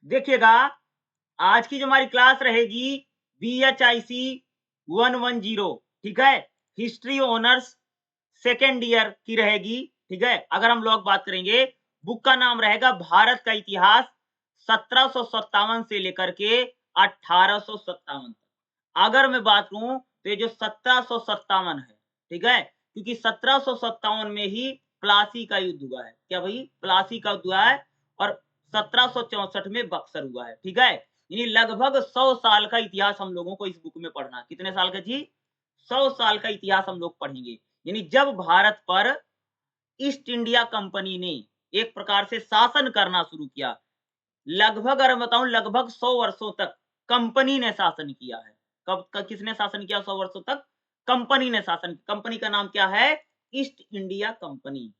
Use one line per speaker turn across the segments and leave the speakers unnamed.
देखिएगा, आज की जो हमारी क्लास रहेगी BHIC 110, ठीक है? हिस्ट्री ऑनर्स सेकेंड ईयर की रहेगी, ठीक है? अगर हम लोग बात करेंगे, बुक का नाम रहेगा भारत का इतिहास 1757 से लेकर के 1857 तक। अगर मैं बात करूँ तो ये जो 1757 है, ठीक है? क्योंकि 1757 में ही प्लासी का युद्ध हुआ है। क्या भई? प्लासी का युद्ध हुआ है और 1764 में बक्सर हुआ है, ठीक है? यानी लगभग 100 साल का इतिहास हम लोगों को इस बुक में पढ़ना है। कितने साल का जी? 100 साल का इतिहास हम लोग पढ़ेंगे। यानी जब भारत पर ईस्ट इंडिया कंपनी ने एक प्रकार से शासन करना शुरू किया, लगभग अगर मैं बताऊँ लगभग 100 वर्षों तक कंपनी ने शासन किया है। किसने शासन किया 100 वर्षों तक? कंपनी ने शासन। कंपनी का नाम क्या है? East India company.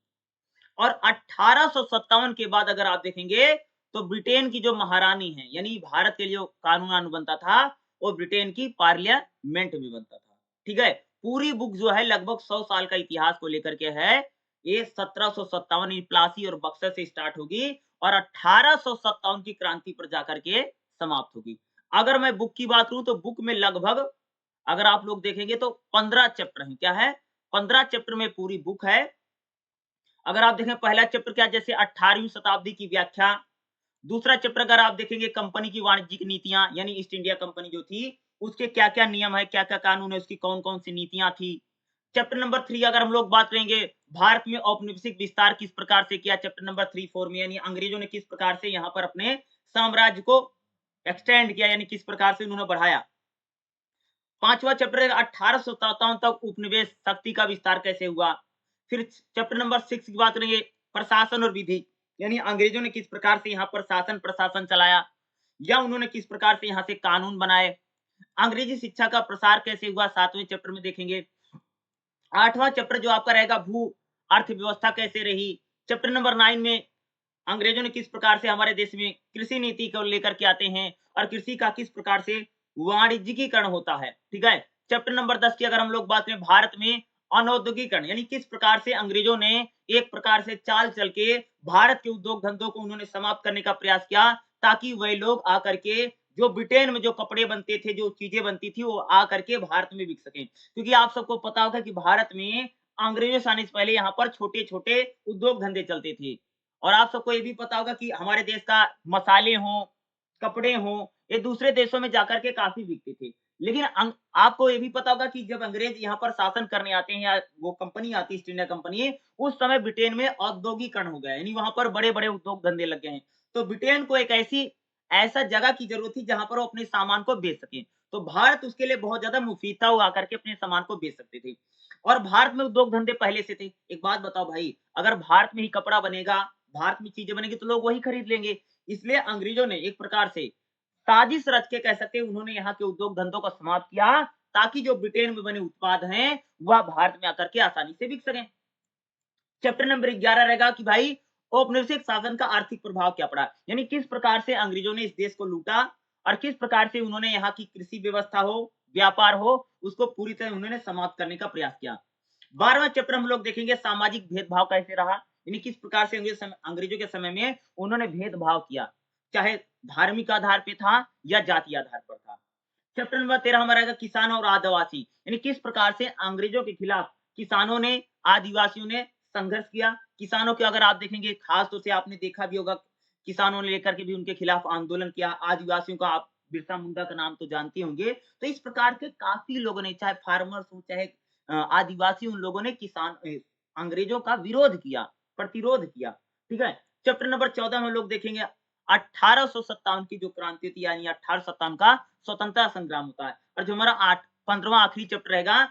और 1857 के बाद अगर आप देखेंगे तो ब्रिटेन की जो महारानी है, यानी भारत के लिए जो कानून वानून बनता था, वो ब्रिटेन की पार्लियामेंट में बनता था। ठीक है? पूरी बुक जो है लगभग 100 साल का इतिहास को लेकर के है। ये 1757 प्लासी और बक्सर से स्टार्ट होगी और 1857 की क्रांति पर जाकर के समाप्त होगी। अगर मैं बुक की बात करूँ तो बुक में लगभग अगर आप लोग देखेंगे तो 15 चैप्टर हैं। क्या है? 15 चैप्टर में पूरी बुक है। अगर आप देखें पहला चैप्टर क्या है, जैसे 18वीं शताब्दी की व्याख्या। दूसरा चैप्टर अगर आप देखेंगे कंपनी की वाणिज्यिक नीतियां, यानी ईस्ट इंडिया कंपनी जो थी उसके क्या क्या नियम है, क्या क्या कानून है, उसकी कौन कौन सी नीतियां थी। चैप्टर नंबर 3 अगर हम लोग बात करेंगे, भारत में औपनिवेशिक विस्तार किस प्रकार से किया, चैप्टर नंबर 3-4 में, यानी अंग्रेजों ने किस प्रकार से यहाँ पर अपने साम्राज्य को एक्सटेंड किया, यानी किस प्रकार से उन्होंने बढ़ाया। पांचवा चैप्टर 1857 तक उपनिवेश शक्ति का विस्तार कैसे हुआ। फिर चैप्टर नंबर 6 की बात करेंगे, प्रशासन और विधि, यानी अंग्रेजों ने किस प्रकार से यहाँ पर शासन प्रशासन चलाया या उन्होंने किस प्रकार से यहाँ से कानून बनाए। अंग्रेजी शिक्षा का प्रसार कैसे हुआ, 7वें चैप्टर में देखेंगे। 8वां चैप्टर जो आपका रहेगा भू अर्थव्यवस्था कैसे रही। चैप्टर नंबर 9 में अंग्रेजों ने किस प्रकार से हमारे देश में कृषि नीति को लेकर के आते हैं और कृषि का किस प्रकार से वाणिज्यिकीकरण होता है, ठीक है। चैप्टर नंबर 10 की अगर हम लोग बात करें, भारत में अनौद्योगिकरण, यानी किस प्रकार से अंग्रेजों ने एक प्रकार से चाल चल के भारत के उद्योग धंधों को उन्होंने समाप्त करने का प्रयास किया, ताकि वही लोग आकर के जो ब्रिटेन में जो कपड़े बनते थे, जो चीजें बनती थी, वो आकर के भारत में बिक सकें। क्योंकि आप सबको पता होगा कि भारत में अंग्रेजों से आने से पहले यहाँ पर छोटे छोटे उद्योग धंधे चलते थे। और आप सबको ये भी पता होगा कि हमारे देश का मसाले हों, कपड़े हों, ये दूसरे देशों में जाकर के काफ़ी बिकते थे। लेकिन आपको ये भी पता होगा कि जब अंग्रेज यहाँ पर शासन करने आते हैं या वो कंपनी आती है ईस्ट इंडिया कंपनी, उस समय ब्रिटेन में औद्योगिकरण हो गया है, यानी वहाँ पर बड़े-बड़े उद्योग धंधे लग गए हैं। तो ब्रिटेन को एक ऐसा जगह की ज़रूरत थी जहाँ पर वो अपने सामान को बेच सकें। तो भारत उसके लिए बहुत ज़्यादा मुफ़ीद था, वो आकर के अपने सामान को बेच सकते थे। और भारत में उद्योग धंधे पहले से थे। एक बात बताओ भाई, अगर भारत में ही कपड़ा बनेगा, भारत में चीज़ें बनेंगी तो लोग वही खरीद लेंगे। इसलिए अंग्रेजों ने एक प्रकार से साजिश रच के कह सकते हैं उन्होंने यहाँ के उद्योग धंधों को समाप्त किया, ताकि जो ब्रिटेन में बने उत्पाद हैं, वह भारत में आकर के आसानी से बिक सकें। चैप्टर नंबर 11 रहेगा कि भाई औपनिवेशिक शासन का आर्थिक प्रभाव क्या पड़ा, यानी किस प्रकार से अंग्रेजों ने इस देश को लूटा और किस प्रकार से उन्होंने यहाँ की कृषि व्यवस्था हो, व्यापार हो, उसको पूरी तरह उन्होंने समाप्त करने का प्रयास किया। 12वां चैप्टर हम लोग देखेंगे सामाजिक भेदभाव कैसे रहा, यानी किस प्रकार से अंग्रेजों के समय में उन्होंने भेदभाव किया, चाहे धार्मिक आधार पे था या जातीय आधार पर था। चैप्टर नंबर 13 हमारा रहेगा किसान और आदिवासी, यानी किस प्रकार से अंग्रेजों के खिलाफ किसानों ने, आदिवासियों ने संघर्ष किया। किसानों के अगर आप देखेंगे खास तौर से आपने देखा भी होगा, किसानों ने लेकर के भी उनके खिलाफ आंदोलन किया। आदिवासियों का आप बिरसा मुंडा का नाम तो जानते होंगे। तो इस प्रकार के काफ़ी लोगों ने, चाहे फार्मर्स हो, चाहे आदिवासी, उन लोगों ने अंग्रेजों का विरोध किया, प्रतिरोध किया। ठीक है? चैप्टर नंबर 14 में हम लोग देखेंगे 1857 की जो क्रांति थी, यानी 1857 का स्वतंत्रता संग्राम होता है। और जो हमारा 15वां आखिरी चैप्टर रहेगा,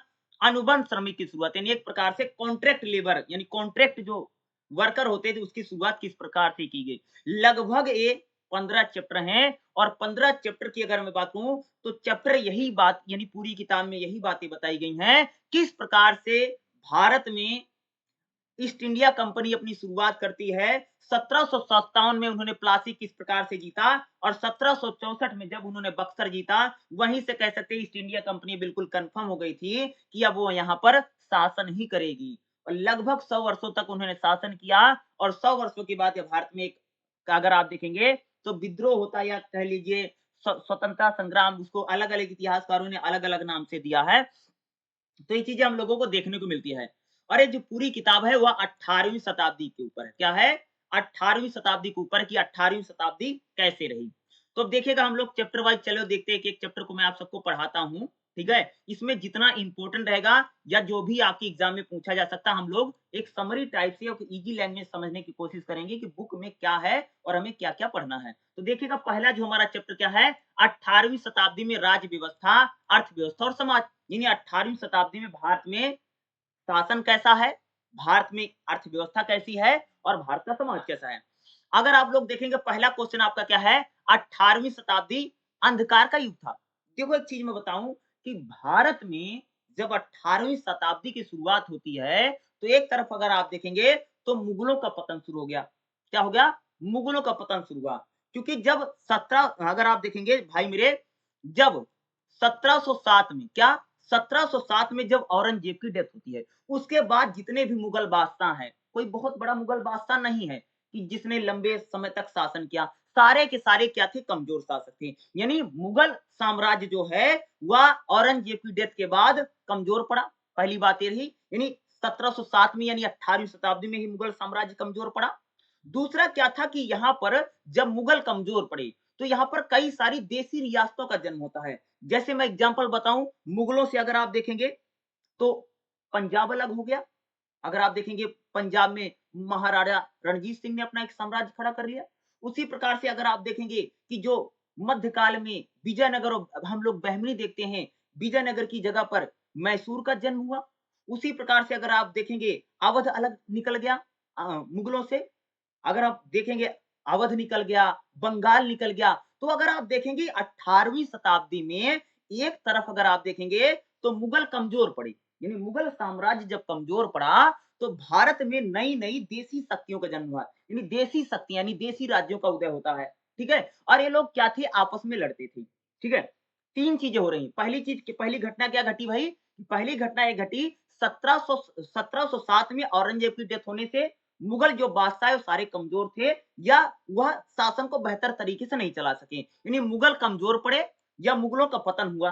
अनुबंध श्रमिक की शुरुआत, यानी एक प्रकार से कॉन्ट्रैक्ट लेबर, यानी कॉन्ट्रैक्ट जो वर्कर होते थे उसकी शुरुआत किस प्रकार से की गई। लगभग ये 15 चैप्टर हैं और 15 चैप्टर की अगर मैं बात कहूँ तो चैप्टर यही बात, यानी पूरी किताब में यही बातें बताई गई हैं, किस प्रकार से भारत में ईस्ट इंडिया कंपनी अपनी शुरुआत करती है। 1757 में उन्होंने प्लासी किस प्रकार से जीता और 1764 में जब उन्होंने बक्सर जीता, वहीं से कह सकते हैं ईस्ट इंडिया कंपनी बिल्कुल कंफर्म हो गई थी कि अब वो यहाँ पर शासन ही करेगी। और लगभग 100 वर्षों तक उन्होंने शासन किया और 100 वर्षों के बाद भारत में एक, अगर आप देखेंगे तो विद्रोह होता है या कह लीजिए स्वतंत्रता संग्राम, उसको अलग-अलग इतिहासकारों ने अलग-अलग नाम से दिया है। तो ये चीज़ें हम लोगों को देखने को मिलती है। और ये जो पूरी किताब है वह 18वीं शताब्दी के ऊपर है। क्या है? 18वीं शताब्दी के ऊपर कि 18वीं शताब्दी कैसे रही। तो अब देखिएगा हम लोग चैप्टर वाइज़ चलो देखते हैं, एक-एक चैप्टर को मैं आप सबको पढ़ाता हूँ, ठीक है? इसमें जितना इम्पोर्टेंट रहेगा या जो भी आपके एग्ज़ाम में पूछा जा सकता है, हम लोग एक समरी टाइप से एक ईज़ी लैंग्वेज समझने की कोशिश करेंगे कि बुक में क्या है और हमें क्या-क्या पढ़ना है। तो देखिएगा पहला जो हमारा चैप्टर क्या है? 18वीं शताब्दी में राज्य व्यवस्था, अर्थव्यवस्था और समाज। यानी 18वीं शताब्दी में भारत में शासन कैसा है, भारत में अर्थव्यवस्था कैसी है और भारत का समाज कैसा है। अगर आप लोग देखेंगे पहला क्वेश्चन आपका क्या है, 18वीं शताब्दी अंधकार का युग था। देखो एक चीज़ मैं बताऊँ कि भारत में जब 18वीं शताब्दी की शुरुआत होती है, तो एक तरफ अगर आप देखेंगे तो मुगलों का पतन शुरू हो गया। क्या हो गया? मुगलों का पतन शुरू हुआ। क्योंकि जब 17 अगर आप देखेंगे भाई मेरे, जब 1707 में क्या 1707 में जब औरंगजेब की डेथ होती है, उसके बाद जितने भी मुगल बादशाह हैं, कोई बहुत बड़ा मुगल बादशाह नहीं है कि जिसने लंबे समय तक शासन किया। सारे के सारे क्या थे? कमज़ोर शासक थे। यानी मुगल साम्राज्य जो है, वह औरंगजेब की डेथ के बाद कमज़ोर पड़ा। पहली बात ये रही, यानी 1707 में यानी 18वीं शताब्दी में ही मुगल साम्राज्य कमज़ोर पड़ा। दूसरा क्या था कि यहाँ पर जब मुगल कमज़ोर पड़े, तो यहाँ पर कई सारी देसी रियासतों का जन्म होता है। जैसे मैं एग्ज़ाम्पल बताऊँ, मुगलों से अगर आप देखेंगे, तो पंजाब अलग हो गया। अगर आप देखेंगे पंजाब में महाराजा रणजीत सिंह ने अपना एक साम्राज्य खड़ा कर लिया। उसी प्रकार से अगर आप देखेंगे कि जो मध्यकाल में विजयनगर और हम लोग बहमनी देखते हैं, विजयनगर की जगह पर मैसूर का जन्म हुआ। उसी प्रकार से अगर आप देखेंगे अवध अलग निकल गया मुगलों से। अगर आप देखेंगे अवध निकल गया, बंगाल निकल गया। तो अगर आप देखेंगे 18वीं शताब्दी में एक तरफ अगर आप देखेंगे तो मुगल कमज़ोर पड़े। यानी मुगल साम्राज्य जब कमज़ोर पड़ा, तो भारत में नई-नई देसी शक्तियों का जन्म हुआ। यानी देसी शक्तियाँ यानी देसी राज्यों का उदय होता है, ठीक है? और ये लोग क्या थे? आपस में लड़ते थे, ठीक है? 3 चीज़ें हो रही। पहली घटना क्या घटी भाई? पहली घटना ये घटी 1707 में औरंगज़ेब की डेथ होने से मुगल जो बादशाह है वो सारे कमज़ोर थे या वह शासन को बेहतर तरीके से नहीं चला सके। यानी मुगल कमज़ोर पड़े या मुगलों का पतन हुआ।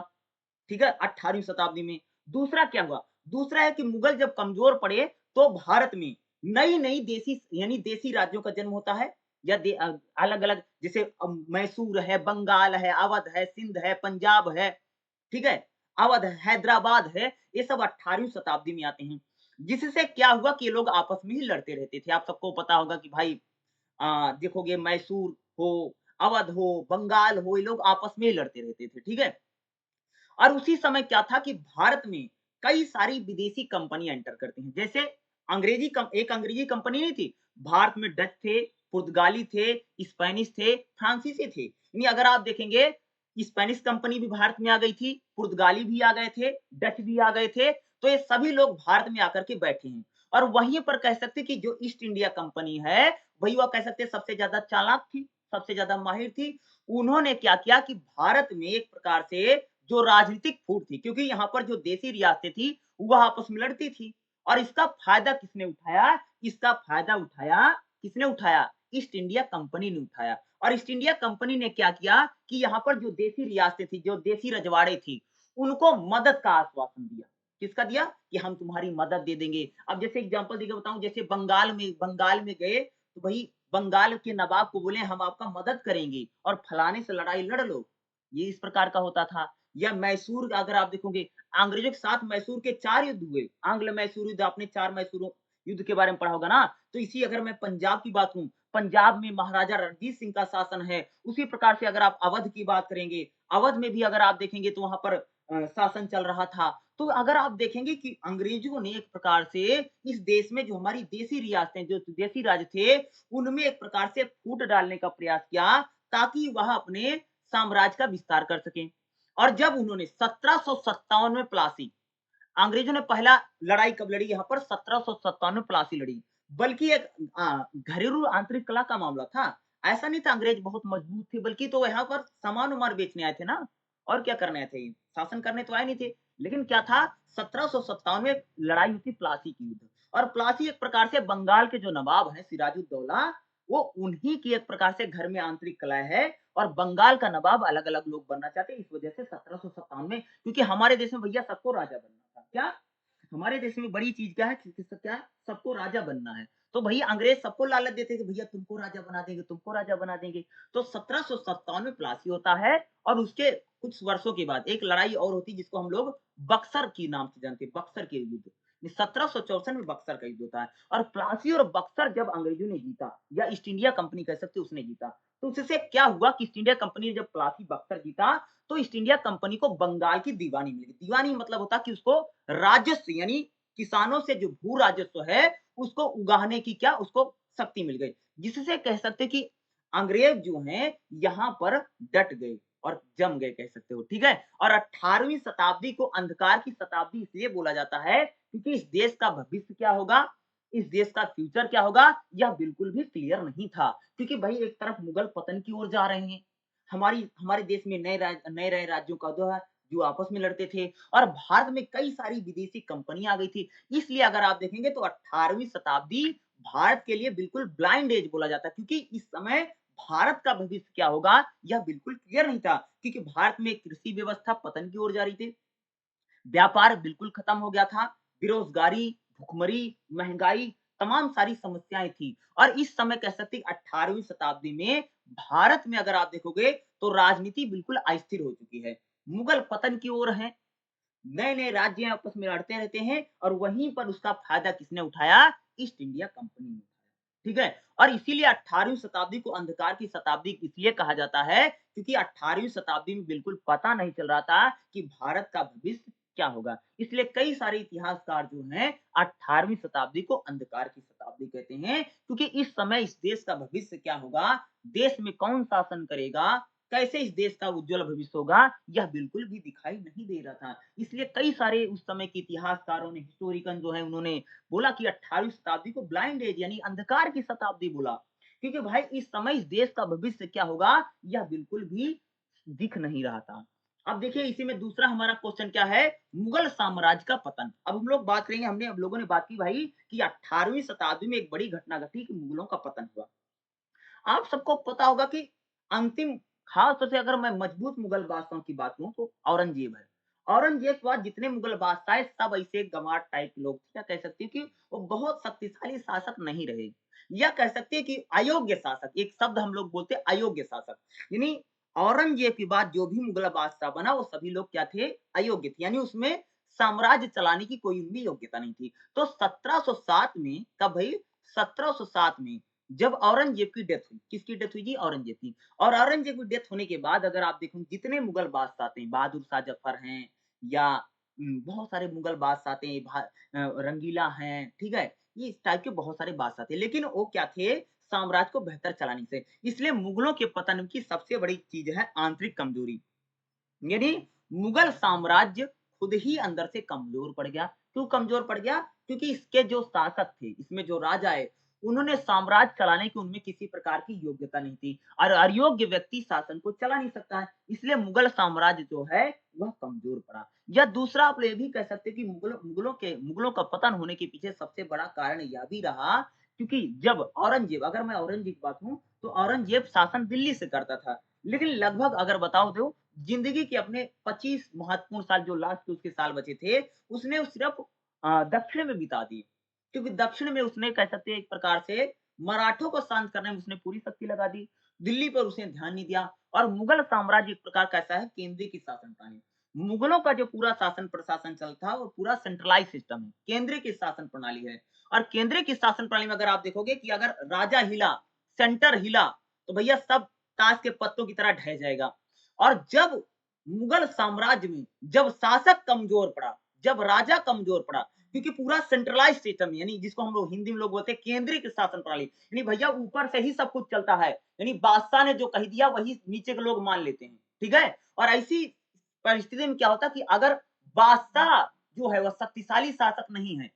ठीक है? 18वीं शताब्दी में। दूसरा क्या हुआ? दूसरा है कि मुगल जब कमज़ोर पड़े, तो भारत में नई-नई देसी यानी देसी राज्यों का जन्म होता है या अलग-अलग जैसे मैसूर है, बंगाल है, अवध है, सिंध है, पंजाब है, ठीक है? अवध है, हैदराबाद है, ये सब 18वीं शताब्दी में आते हैं। जिससे क्या हुआ कि ये लोग आपस में ही लड़ते रहते थे। आप सबको पता होगा कि भाई देखोगे मैसूर हो, अवध हो, बंगाल हो, ये लोग आपस में ही लड़ते रहते थे, ठीक है? और उसी समय क्या था कि भारत में कई सारी विदेशी कंपनियां एंटर करती हैं। जैसे एक अंग्रेजी कंपनी नहीं थी, भारत में डच थे, पुर्तगाली थे, स्पेनिश थे, फ्रांसीसी थे। यानी अगर आप देखेंगे स्पेनिश कंपनी भी भारत में आ गई थी, पुर्तगाली भी आ गए थे, डच भी आ गए थे, तो ये सभी लोग भारत में आकर के बैठे हैं। और वहीं पर कह सकते हैं कि जो ईस्ट इंडिया कंपनी है, वही वह कह सकते हैं सबसे ज्यादा चालाक थी, सबसे ज्यादा माहिर थी। उन्होंने क्या किया कि भारत में एक प्रकार से जो राजनीतिक फूट थी, क्योंकि यहाँ पर जो देसी रियासतें थी, वह आपस में लड़ती थी। और इसका फायदा किसने उठाया? इसका फायदा उठाया किसने उठाया? ईस्ट इंडिया कंपनी ने उठाया। और ईस्ट इंडिया कंपनी ने क्या किया कि यहाँ पर जो देसी रियासतें थी, जो देसी रजवाड़े थी, उनको मदद का आश्वासन दिया। किसका दिया? कि हम तुम्हारी मदद दे देंगे। अब जैसे एग्जांपल देके बताऊँ, जैसे बंगाल में गए, तो वही बंगाल के नवाब को बोले हम आपका मदद करेंगे और फलाने से लड़ाई लड़ लो। ये इस प्रकार का होता था। या मैसूर अगर आप देखोगे, अंग्रेजों के साथ मैसूर के 4 युद्ध हुए। आंग्ल मैसूर युद्ध, आपने 4 मैसूर युद्ध के बारे में पढ़ा होगा ना? तो इसी अगर मैं पंजाब की बात करूँ, पंजाब में महाराजा रणजीत सिंह का शासन है। उसी प्रकार से अगर आप अवध की बात करेंगे, अवध में भी अगर आप देखेंगे तो वहाँ पर शासन चल रहा था। तो अगर आप देखेंगे कि अंग्रेजों ने एक प्रकार से इस देश में जो हमारी देसी रियासतें, जो देसी राज्य थे, उनमें एक प्रकार से फूट डालने का प्रयास किया, ताकि वह अपने साम्राज्य का विस्तार कर सकें। और जब उन्होंने 1757 में प्लासी, अंग्रेजों ने पहला लड़ाई कब लड़ी यहाँ पर? 1757 में प्लासी लड़ी। बल्कि एक घरेलू आंतरिक कलह का मामला था। ऐसा नहीं था अंग्रेज बहुत मजबूत थे, बल्कि तो यहाँ पर सामान-वामान बेचने आए थे ना, और क्या करने आए थे? शासन करने तो आए नहीं थे। लेकिन क्या था, 1757 में लड़ाई हुई थी प्लासी की युद्ध। और प्लासी एक प्रकार से बंगाल के जो नवाब हैं सिराजुद्दौला, वो उन्हीं की एक प्रकार से घर में आंतरिक कला है और बंगाल का नवाब अलग-अलग लोग बनना चाहते हैं। इस वजह से 1757 में क्योंकि हमारे देश में भैया सबको राजा बनना था। क्या? हमारे देश में बड़ी चीज़ क्या है क्या सबको राजा बनना है। तो भैया अंग्रेज़ सबको लालच देते कि भैया तुमको राजा बना देंगे, तुमको राजा बना देंगे। तो 1757 में प्लासी होता है और उसके कुछ वर्षों के बाद एक लड़ाई और होती है जिसको हम लोग बक्सर के नाम से जानते हैं, बक्सर के युद्ध। 1764 में बक्सर का युद्ध होता है और प्लासी और बक्सर जब अंग्रेजों ने जीता या ईस्ट इंडिया कंपनी कह सकते हैं उसने जीता, तो उससे क्या हुआ कि ईस्ट इंडिया कंपनी ने जब प्लासी बक्सर जीता, तो ईस्ट इंडिया कंपनी को बंगाल की दीवानी मिल गई। दीवानी मतलब होता है कि उसको राजस्व यानी किसानों से जो भू राजस्व है, उसको उगाहने की क्या उसको शक्ति मिल गई। जिससे कह सकते हैं कि अंग्रेज जो हैं यहाँ पर डट गए और जम गए कह सकते हो, ठीक है? और 18वीं शताब्दी को अंधकार की शताब्दी इसलिए बोला जाता है क्योंकि इस देश का भविष्य क्या होगा, इस देश का फ्यूचर क्या होगा, यह बिल्कुल भी क्लियर नहीं था। क्योंकि भाई एक तरफ मुगल पतन की ओर जा रहे हैं, हमारे देश में नए-नए राज्यों का जो है जो आपस में लड़ते थे और भारत में कई सारी विदेशी कंपनियाँ आ गई थी। इसलिए अगर आप देखेंगे तो 18वीं शताब्दी भारत के लिए बिल्कुल ब्लाइंड एज बोला जाता है क्योंकि इस समय भारत का भविष्य क्या होगा, यह बिल्कुल क्लियर नहीं था क्योंकि भारत में कृषि व्यवस्था पतन की ओर जा रही थी। व्यापार बिल्कुल खत्म हो गया था, बेरोज़गारी, भुखमरी, महँगाई, तमाम सारी समस्याएँ थी और इस समय कह सकते हैं 18वीं शताब्दी में भारत में अगर आप देखोगे तो राजनीति बिल्कुल अस्थिर हो चुकी है। मुगल पतन की ओर हैं, नए-नए राज्य आपस में लड़ते रहते हैं और वहीं पर उसका फ़ायदा किसने उठाया? ईस्ट इंडिया कंपनी ने उठाया, ठीक है? और इसीलिए 18वीं शताब्दी को अंधकार की शताब्दी इसलिए कहा जाता है क्योंकि 18वीं शताब्दी में बिल्कुल पता नहीं चल रहा था कि भारत का भविष्य क्या होगा। इसलिए कई सारे इतिहासकार जो हैं 18वीं शताब्दी को अंधकार की शताब्दी कहते हैं क्योंकि इस समय इस देश का भविष्य क्या होगा, देश में कौन शासन करेगा, कैसे इस देश का उज्जवल भविष्य होगा, यह बिल्कुल भी दिखाई नहीं दे रहा था। इसलिए कई सारे उस समय के इतिहासकारों ने, हिस्टोरिकन जो है उन्होंने बोला कि 18वीं शताब्दी को ब्लाइंड एज यानी अंधकार की शताब्दी बोला। क्योंकि भाई इस समय इस देश का भविष्य क्या होगा, यह बिल्कुल भी दिख नहीं रहा था। अब देखिए इसी में दूसरा हमारा क्वेश्चन क्या है, मुगल साम्राज्य का पतन। अब हम लोग बात करेंगे हमने अब लोगों ने बात की भाई कि 18वीं शताब्दी में एक बड़ी घटना घटी कि मुगलों का पतन हुआ। आप सबको पता होगा कि अंतिम खास तौर से अगर मैं मजबूत मुगल बादशाहों की बात करूँ तो औरंगज़ेब है। औरंगज़ेब के बाद जितने मुगल बादशाह हैं सब ऐसे गँवार टाइप के लोग थे, या कह सकती हूँ कि वो बहुत शक्तिशाली शासक नहीं रहे। या कह सकते हैं कि अयोग्य शासक, एक शब्द हम लोग बोलते हैं अयोग्य शासक। यानी औरंगज़ेब के बाद जो भी मुगल बादशाह बना वो सभी लोग क्या थे? अयोग्य थे। यानी उसमें साम्राज्य चलाने की कोई उनमें योग्यता नहीं थी। तो 1707 में कब भई? 1707 में जब औरंगज़ेब की डेथ हुई, किसकी डेथ हुई जी? औरंगज़ेब की। और औरंगज़ेब की डेथ होने के बाद अगर आप देखो जितने मुगल बादशाह थे, बहादुर शाह जफ़र हैं या बहुत सारे मुगल बादशाह थे, रंगीला हैं, ठीक है? ये इस टाइप के बहुत सारे बादशाह थे, लेकिन वो क्या थे? साम्राज्य को बेहतर चलाने से। इसलिए मुगलों के पतन की सबसे बड़ी चीज़ है आंतरिक कमजोरी। यानी मुगल साम्राज्य खुद ही अंदर से कमजोर पड़ गया। क्यों कमजोर पड़ गया? क्योंकि इसके जो शासक थे, इसमें जो राजा है, उन्होंने साम्राज्य चलाने की उनमें किसी प्रकार की योग्यता नहीं थी और अयोग्य व्यक्ति शासन को चला नहीं सकता है। इसलिए मुगल साम्राज्य जो है, वह कमजोर पड़ा। या दूसरा आप ये भी कह सकते हैं कि मुगलों का पतन होने के पीछे सबसे बड़ा कारण यह भी रहा क्योंकि जब औरंगज़ेब अगर मैं औरंगज़ेब की बात कहूँ, तो औरंगज़ेब शासन दिल्ली से करता था। लेकिन लगभग अगर बताओ तो ज़िंदगी के अपने 25 महत्वपूर्ण साल जो लास्ट के उसके साल बचे थे, उसने सिर्फ़ दक्षिण में बिता दिए। क्योंकि दक्षिण में उसने कह सकते हैं एक प्रकार से मराठों को शांत करने में उसने पूरी शक्ति लगा दी। दिल्ली पर उसने ध्यान नहीं दिया और मुगल साम्राज्य एक प्रकार कैसा है केंद्रीय की शासन प्रणाली। मुगलों का जो पूरा शासन प्रशासन चलता है वो पूरा सेंट्रलाइज़ सिस्टम है, केंद्रीय की शासन प्रणाली है। और केंद्रीय की शासन प्रणाली में अगर आप देखोगे कि अगर राजा हिला, सेंटर हिला, तो भैया सब ताश के पत्तों की तरह ढह जाएगा। और जब मुगल साम्राज्य में जब शासक कमजोर पड़ा, जब राजा कमजोर पड़ा, क्योंकि पूरा सेंट्रलाइज़ सिस्टम यानी जिसको हम लोग हिंदी में लोग बोलते हैं केंद्रीय शासन प्रणाली, यानी भैया ऊपर से ही सब कुछ चलता है, यानी बादशाह ने जो कह दिया वही नीचे के लोग मान लेते हैं, ठीक है? और ऐसी परिस्थिति में क्या होता है कि अगर बादशाह जो है वह शक्तिशाली शासक नहीं है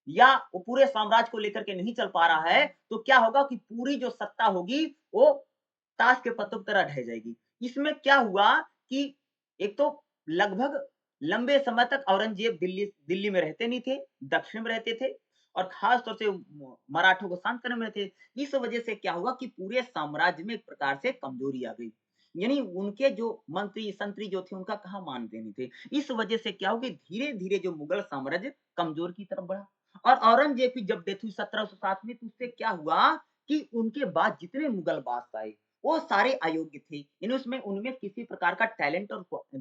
या वो पूरे साम्राज्य को लेकर के नहीं चल पा रहा है, तो क्या होगा कि पूरी जो सत्ता होगी वो ताश के पत्तों की तरह ढह जाएगी। इसमें क्या हुआ कि एक तो लगभग लंबे समय तक औरंगज़ेब दिल्ली दिल्ली में रहते नहीं थे, दक्षिण में रहते थे और खास तौर से मराठों को शांत करने में थे। इस वजह से क्या हुआ कि पूरे साम्राज्य में एक प्रकार से कमजोरी आ गई। यानी उनके जो मंत्री-संतरी जो थे उनका कहाँ मानते नहीं थे। इस वजह से क्या हो कि धीरे-धीरे जो मुगल साम्राज्य कमजोर की तरफ बढ़ा। और औरंगजेब की जब डेथ हुई 1707 में तो उससे क्या हुआ कि उनके बाद जितने मुगल बादशाह आए, वो सारे अयोग्य थे। यानी उसमें उनमें किसी प्रकार का टैलेंट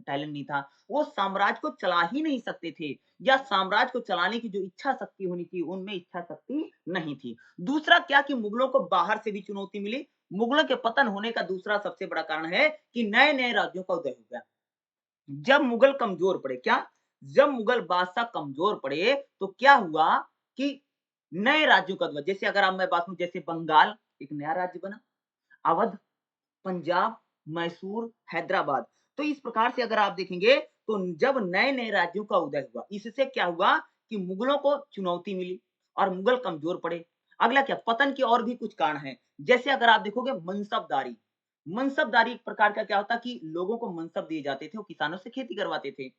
नहीं था। वो साम्राज्य को चला ही नहीं सकते थे या साम्राज्य को चलाने की जो इच्छा शक्ति होनी थी, उनमें इच्छा शक्ति नहीं थी। दूसरा क्या कि मुगलों को बाहर से भी चुनौती मिली। मुगलों के पतन होने का दूसरा सबसे बड़ा कारण है कि नए-नए राज्यों का उदय हो गया। जब मुगल कमजोर पड़े क्या? जब मुगल बादशाह कमजोर पड़े, तो क्या हुआ कि नए राज्यों का उदय जैसे अगर अब मैं बात करूँ जैसे बंगाल एक नया राज्य बना, अवध, पंजाब, मैसूर, हैदराबाद। तो इस प्रकार से अगर आप देखेंगे तो जब नए-नए राज्यों का उदय हुआ, इससे क्या हुआ कि मुगलों को चुनौती मिली और मुगल कमजोर पड़े। अगला क्या पतन के और भी कुछ कारण हैं। जैसे अगर आप देखोगे मनसबदारी, मनसबदारी एक प्रकार का क्या होता कि लोगों को मनसब दिए जाते थे, वो किसानों से खेती करवाते थे।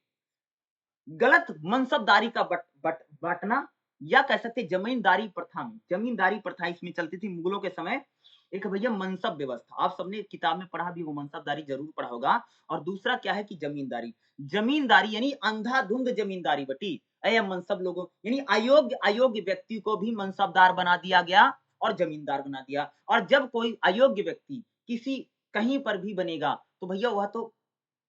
गलत मनसबदारी का बाँटना या कह सकते हैं ज़मींदारी प्रथा इसमें चलती थी मुगलों के समय। एक भैया मनसब व्यवस्था, आप सबने किताब में पढ़ा भी होगा मनसबदारी ज़रूर पढ़ा होगा और दूसरा क्या है कि ज़मींदारी। ज़मींदारी यानी अंधाधुंध ज़मींदारी बटी। मनसब लोगों यानी अयोग्य अयोग्य व्यक्ति को भी मनसबदार बना दिया गया और ज़मींदार बना दिया और जब कोई अयोग्य व्यक्ति किसी कहीं पर भी बनेगा, तो भैया वह तो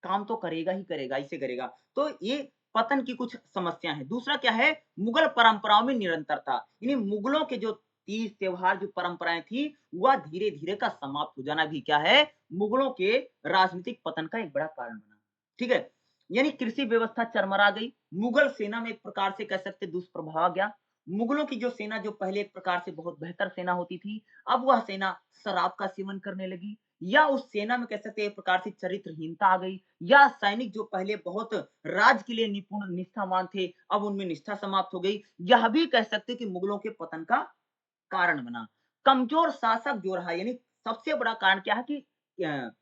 काम तो करेगा ही करेगा, इसे करेगा। तो ये पतन की कुछ समस्या है। दूसरा क्या है, मुगल परंपराओं में निरंतरता। यानी मुगलों के जो तीज त्योहार जो परंपराएँ थी, वह धीरे-धीरे का समाप्त हो जाना भी क्या है, मुगलों के राजनीतिक पतन का एक बड़ा कारण बना। ठीक है? यानी कृषि व्यवस्था चरमरा गई। मुगल सेना में एक प्रकार से कह सकते हैं दुष्प्रभाव आ गया। मुगलों की जो सेना जो पहले एक प्रकार से बहुत बेहतर सेना होती थी, अब वह सेना शराब का सेवन करने लगी या उस सेना में कह सकते हैं एक प्रकार से चरित्रहीनता आ गई या सैनिक जो पहले बहुत राज के लिए निपुण निष्ठावान थे, अब उनमें निष्ठा समाप्त हो गई। यह भी कह सकते हैं कि मुगलों के पतन का कारण बना। कमज़ोर शासक जो रहा यानी सबसे बड़ा कारण क्या है कि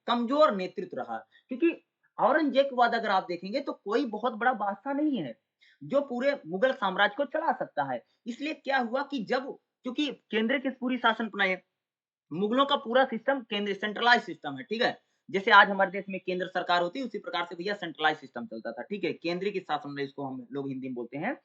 कमज़ोर नेतृत्व रहा। क्योंकि औरंगज़ेब के बाद अगर आप देखेंगे तो कोई बहुत बड़ा बादशाह नहीं है, जो पूरे मुगल साम्राज्य को चला सकता है। इसलिए क्या हुआ कि जब क्योंकि केंद्र की पूरी शासन प्रणाली मुगलों का पूरा सिस्टम केंद्र सेंट्रलाइज़ सिस्टम है, ठीक है? जैसे आज हमारे देश में केंद्र सरकार होती है, उसी प्रकार से भैया सेंट्रलाइज़ सिस्टम चलता था, ठीक है? केंद्रीय शासन में इसको हम लोग हिंदी में बोलते हैं।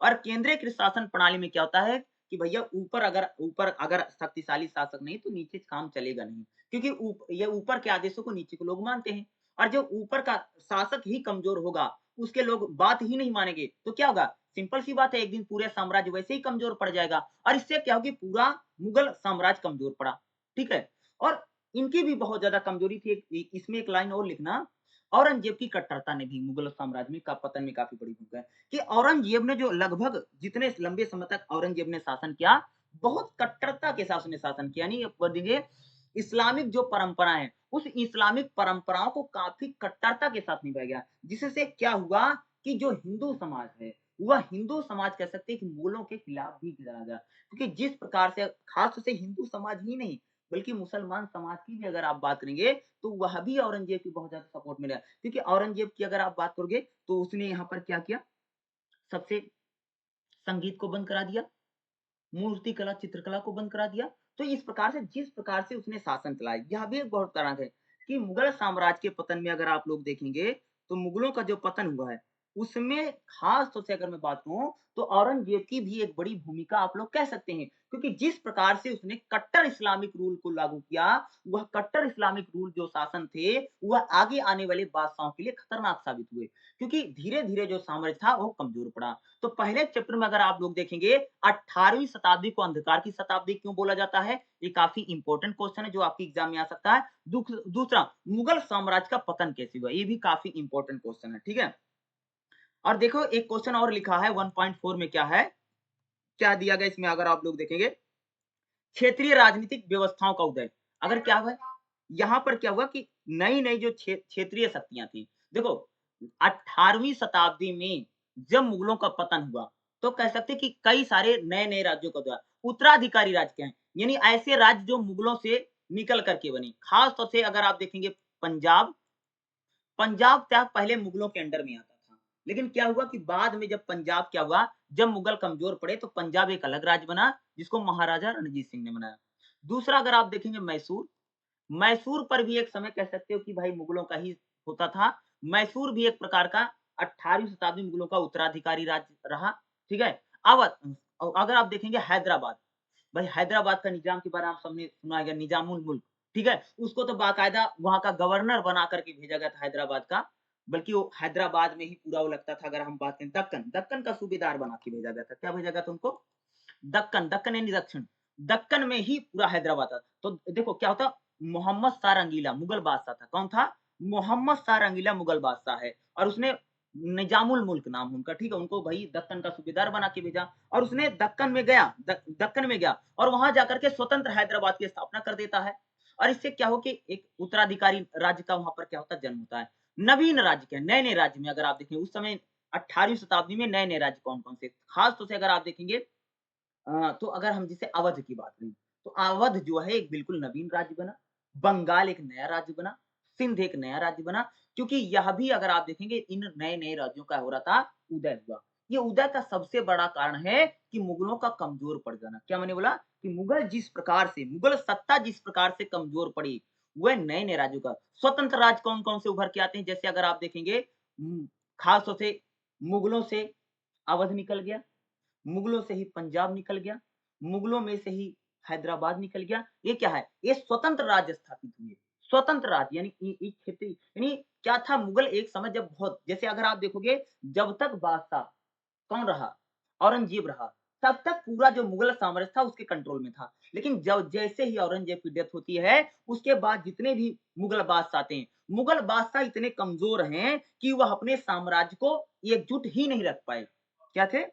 और केंद्रीय कृत शासन प्रणाली में क्या होता है कि भैया ऊपर अगर शक्तिशाली शासक नहीं तो नीचे काम चलेगा नहीं क्योंकि ये ऊपर के आदेशों को नीचे के लोग मानते हैं और जो ऊपर का शासक ही कमजोर होगा उसके लोग बात ही नहीं मानेंगे तो क्या होगा सिंपल सी बात है एक दिन पूरे साम्राज्य वैसे ही कमजोर पड़ जाएगा और इससे क्या होगी पूरा मुगल साम्राज्य कमजोर पड़ा ठीक है और इनकी भी बहुत ज्यादा कमजोरी थी इसमें एक लाइन और लिखना औरंगजेब की कट्टरता ने भी मुगल साम्राज्य में का पतन में काफी बड़ी भूमिका है कि औरंगजेब ने जो लगभग जितने लंबे समय तक औरंगजेब ने शासन किया, बहुत कट्टरता के साथ उसने शासन किया। यानी देखिए इस्लामिक जो परंपरा है, उस इस्लामिक परंपराओं को काफ़ी कट्टरता के साथ निभाया गया। जिससे क्या हुआ कि जो हिंदू समाज है, वह हिंदू समाज कह सकते हैं कि मुगलों के खिलाफ भी चला गया। क्योंकि जिस प्रकार से खास तौर से हिंदू समाज ही नहीं, बल्कि मुसलमान समाज की भी अगर आप बात करेंगे, तो वह भी औरंगजेब की बहुत ज़्यादा सपोर्ट मिला। क्योंकि औरंगजेब की अगर आप बात करोगे, तो उसने यहाँ पर क्या किया? सबसे संगीत को बंद करा दिया, मूर्ति कला, चित्रकला को बंद करा दिया। तो इस प्रकार से जिस प्रकार से उसने शासन चलाया, यह भी एक बहुत कारण है कि मुगल साम्राज्य के पतन में अगर आप लोग देखेंगे, तो मुगलों का जो पतन हुआ है, उसमें खास तौर से अगर मैं बात कहूँ, तो औरंगजेब की भी एक बड़ी भूमिका आप लोग कह सकते हैं। क्योंकि जिस प्रकार से उसने कट्टर इस्लामिक रूल को लागू किया, वह कट्टर इस्लामिक रूल जो शासन थे, वह आगे आने वाले बादशाहों के लिए खतरनाक साबित हुए। क्योंकि धीरे-धीरे जो साम्राज्य था, वो कमज़ोर पड़ा। तो पहले चैप्टर में अगर आप लोग देखेंगे 18वीं शताब्दी को अंधकार की शताब्दी क्यों बोला जाता है? ये काफ़ी इंपॉर्टेंट क्वेश्चन है जो आपके एग्ज़ाम में आ सकता है। दूसरा मुगल साम्राज्य का पतन कैसे हुआ? ये भी काफ़ी इंपॉर्टेंट क्वेश्चन है, ठीक है? और देखो एक क्वेश्चन और लिखा है 1.4 में क्या है? क्या दिया गया इसमें अगर आप लोग देखेंगे? क्षेत्रीय राजनीतिक व्यवस्थाओं का उदय। अगर क्या हुआ? यहाँ पर क्या हुआ कि नई-नई जो क्षेत्रीय शक्तियाँ थी। देखो 18वीं शताब्दी में जब मुगलों का पतन हुआ, तो कह सकते हैं कि कई सारे नए-नए राज्यों का उदय उत्तराधिकारी राज्य क्या हैं? यानी ऐसे राज्य जो मुगलों से निकल कर के बने। खास तौर से अगर आप देखेंगे पंजाब, पंजाब क्या पहले मुगलों के अंडर में आता था। लेकिन क्या हुआ कि बाद में जब पंजाब क्या हुआ, जब मुगल कमजोर पड़े तो पंजाब एक अलग राज्य बना, जिसको महाराजा रणजीत सिंह ने बनाया। दूसरा अगर आप देखेंगे मैसूर, मैसूर पर भी एक समय कह सकते हो कि भाई मुगलों का ही होता था। मैसूर भी एक प्रकार का 18वीं शताब्दी में मुगलों का उत्तराधिकारी राज्य रहा, ठीक है? अब अगर आप देखेंगे हैदराबाद, भाई हैदराबाद का निज़ाम के बारे में आप सबने सुना होगा, निज़ामुल मुल्क, ठीक है? उसको तो बाकायदा वहाँ का गवर्नर बना कर के भेजा गया था हैदराबाद का, बल्कि वो हैदराबाद में ही पूरा वो लगता था। अगर हम बात करें दक्कन, दक्कन का सूबेदार बना के भेजा गया था। क्या भेजा गया था उनको? दक्कन, दक्कन यानी दक्षिण। दक्कन में ही पूरा हैदराबाद था। तो देखो क्या होता, मोहम्मद शाह रंगीला मुगल बादशाह था। कौन था? मोहम्मद शाह रंगीला मुगल बादशाह है और उसने निजामुल मुल्क नाम उनका, ठीक है? उनको भाई दक्कन का सूबेदार बना के भेजा और उसने दक्कन में गया, दक्कन में गया और वहाँ जाकर के स्वतंत्र हैदराबाद की स्थापना कर देता है। और इससे क्या हो कि एक उत्तराधिकारी राज्य का वहाँ पर क्या होता है, जन्म होता है। नवीन राज्य क्या, नए-नए राज्य में अगर आप देखें उस समय 18वीं शताब्दी में नए-नए राज्य कौन-कौन से? खास तौर से अगर आप देखेंगे तो अगर हम जैसे अवध की बात करें, तो अवध जो है एक बिल्कुल नवीन राज्य बना, बंगाल एक नया राज्य बना, सिंध एक नया राज्य बना, क्योंकि यह भी अगर आप देखेंगे इन नए-नए राज्यों का हो रहा था उदय हुआ। ये उदय का सबसे बड़ा कारण है कि मुगलों का कमज़ोर पड़ जाना। क्या मैंने बोला? कि मुगल सत्ता जिस प्रकार से कमज़ोर पड़ी, वह नए-नए राज्यों का स्वतंत्र राज्य कौन-कौन से उभर के आते हैं? जैसे अगर आप देखेंगे खास तौर से मुगलों से अवध निकल गया, मुगलों से ही पंजाब निकल गया, मुगलों में से ही हैदराबाद निकल गया। ये क्या है? ये स्वतंत्र राज्य स्थापित हुए। स्वतंत्र राज्य यानी एक खेती यानी क्या था, मुगल एक समय जब बहुत, जैसे अगर आप देखोगे जब तक बादशाह कौन रहा? औरंगज़ेब रहा। तब तक पूरा जो मुगल साम्राज्य था उसके कंट्रोल में था। लेकिन जब जैसे ही औरंगज़ेब की डेथ होती है, उसके बाद जितने भी मुगल बादशाह आते हैं, मुगल बादशाह इतने कमज़ोर हैं कि वह अपने साम्राज्य को एकजुट ही नहीं रख पाए। क्या थे?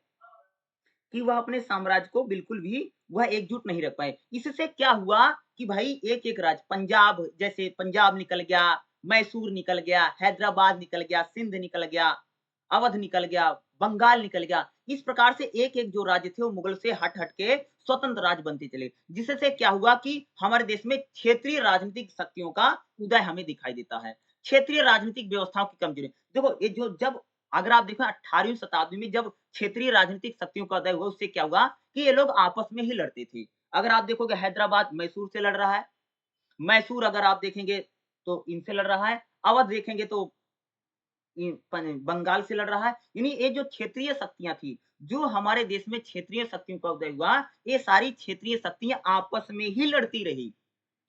कि वह अपने साम्राज्य को बिल्कुल भी वह एकजुट नहीं रख पाए। इससे क्या हुआ कि भाई एक-एक राज्य, पंजाब जैसे पंजाब निकल गया, मैसूर निकल गया, हैदराबाद निकल गया, सिंध निकल गया, अवध निकल गया, बंगाल निकल गया। इस प्रकार से एक-एक जो राज्य थे वो मुगल से हट-हट के स्वतंत्र राज्य बनते चले। जिससे क्या हुआ कि हमारे देश में क्षेत्रीय राजनीतिक शक्तियों का उदय हमें दिखाई देता है। क्षेत्रीय राजनीतिक व्यवस्थाओं की कमजोरी। देखो ये जो जब अगर आप देखो 18वीं शताब्दी में जब क्षेत्रीय राजनीतिक शक्तियों का उदय हुआ, उससे क्या हुआ कि ये लोग आपस में ही लड़ते थे। अगर आप देखोगे हैदराबाद मैसूर से लड़ रहा है, मैसूर अगर आप देखेंगे तो इनसे लड़ रहा है, अवध देखेंगे तो बंगाल से लड़ रहा है। यानी ये जो क्षेत्रीय शक्तियाँ थी, जो हमारे देश में क्षेत्रीय शक्तियों का उदय हुआ, ये सारी क्षेत्रीय शक्तियाँ आपस में ही लड़ती रही।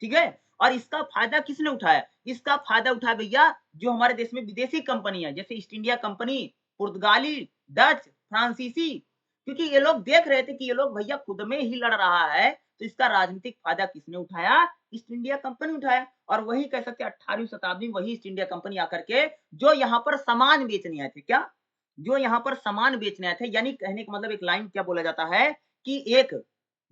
ठीक है? और इसका फ़ायदा किसने उठाया? इसका फ़ायदा उठाया भैया जो हमारे देश में विदेशी कंपनी है, जैसे ईस्ट इंडिया कंपनी, पुर्तगाली, डच, फ्रांसीसी, क्योंकि ये लोग देख रहे थे कि ये लोग भैया खुद में ही लड़ रहा है, तो इसका राजनीतिक फ़ायदा किसने उठाया? ईस्ट इंडिया कंपनी उठाया। और वही कह सकते हैं 18वीं शताब्दी में वही ईस्ट इंडिया कंपनी आकर के जो यहाँ पर सामान बेचने आए थे, क्या? जो यहाँ पर सामान बेचने आए थे, यानी कहने का मतलब एक लाइन क्या बोला जाता है कि एक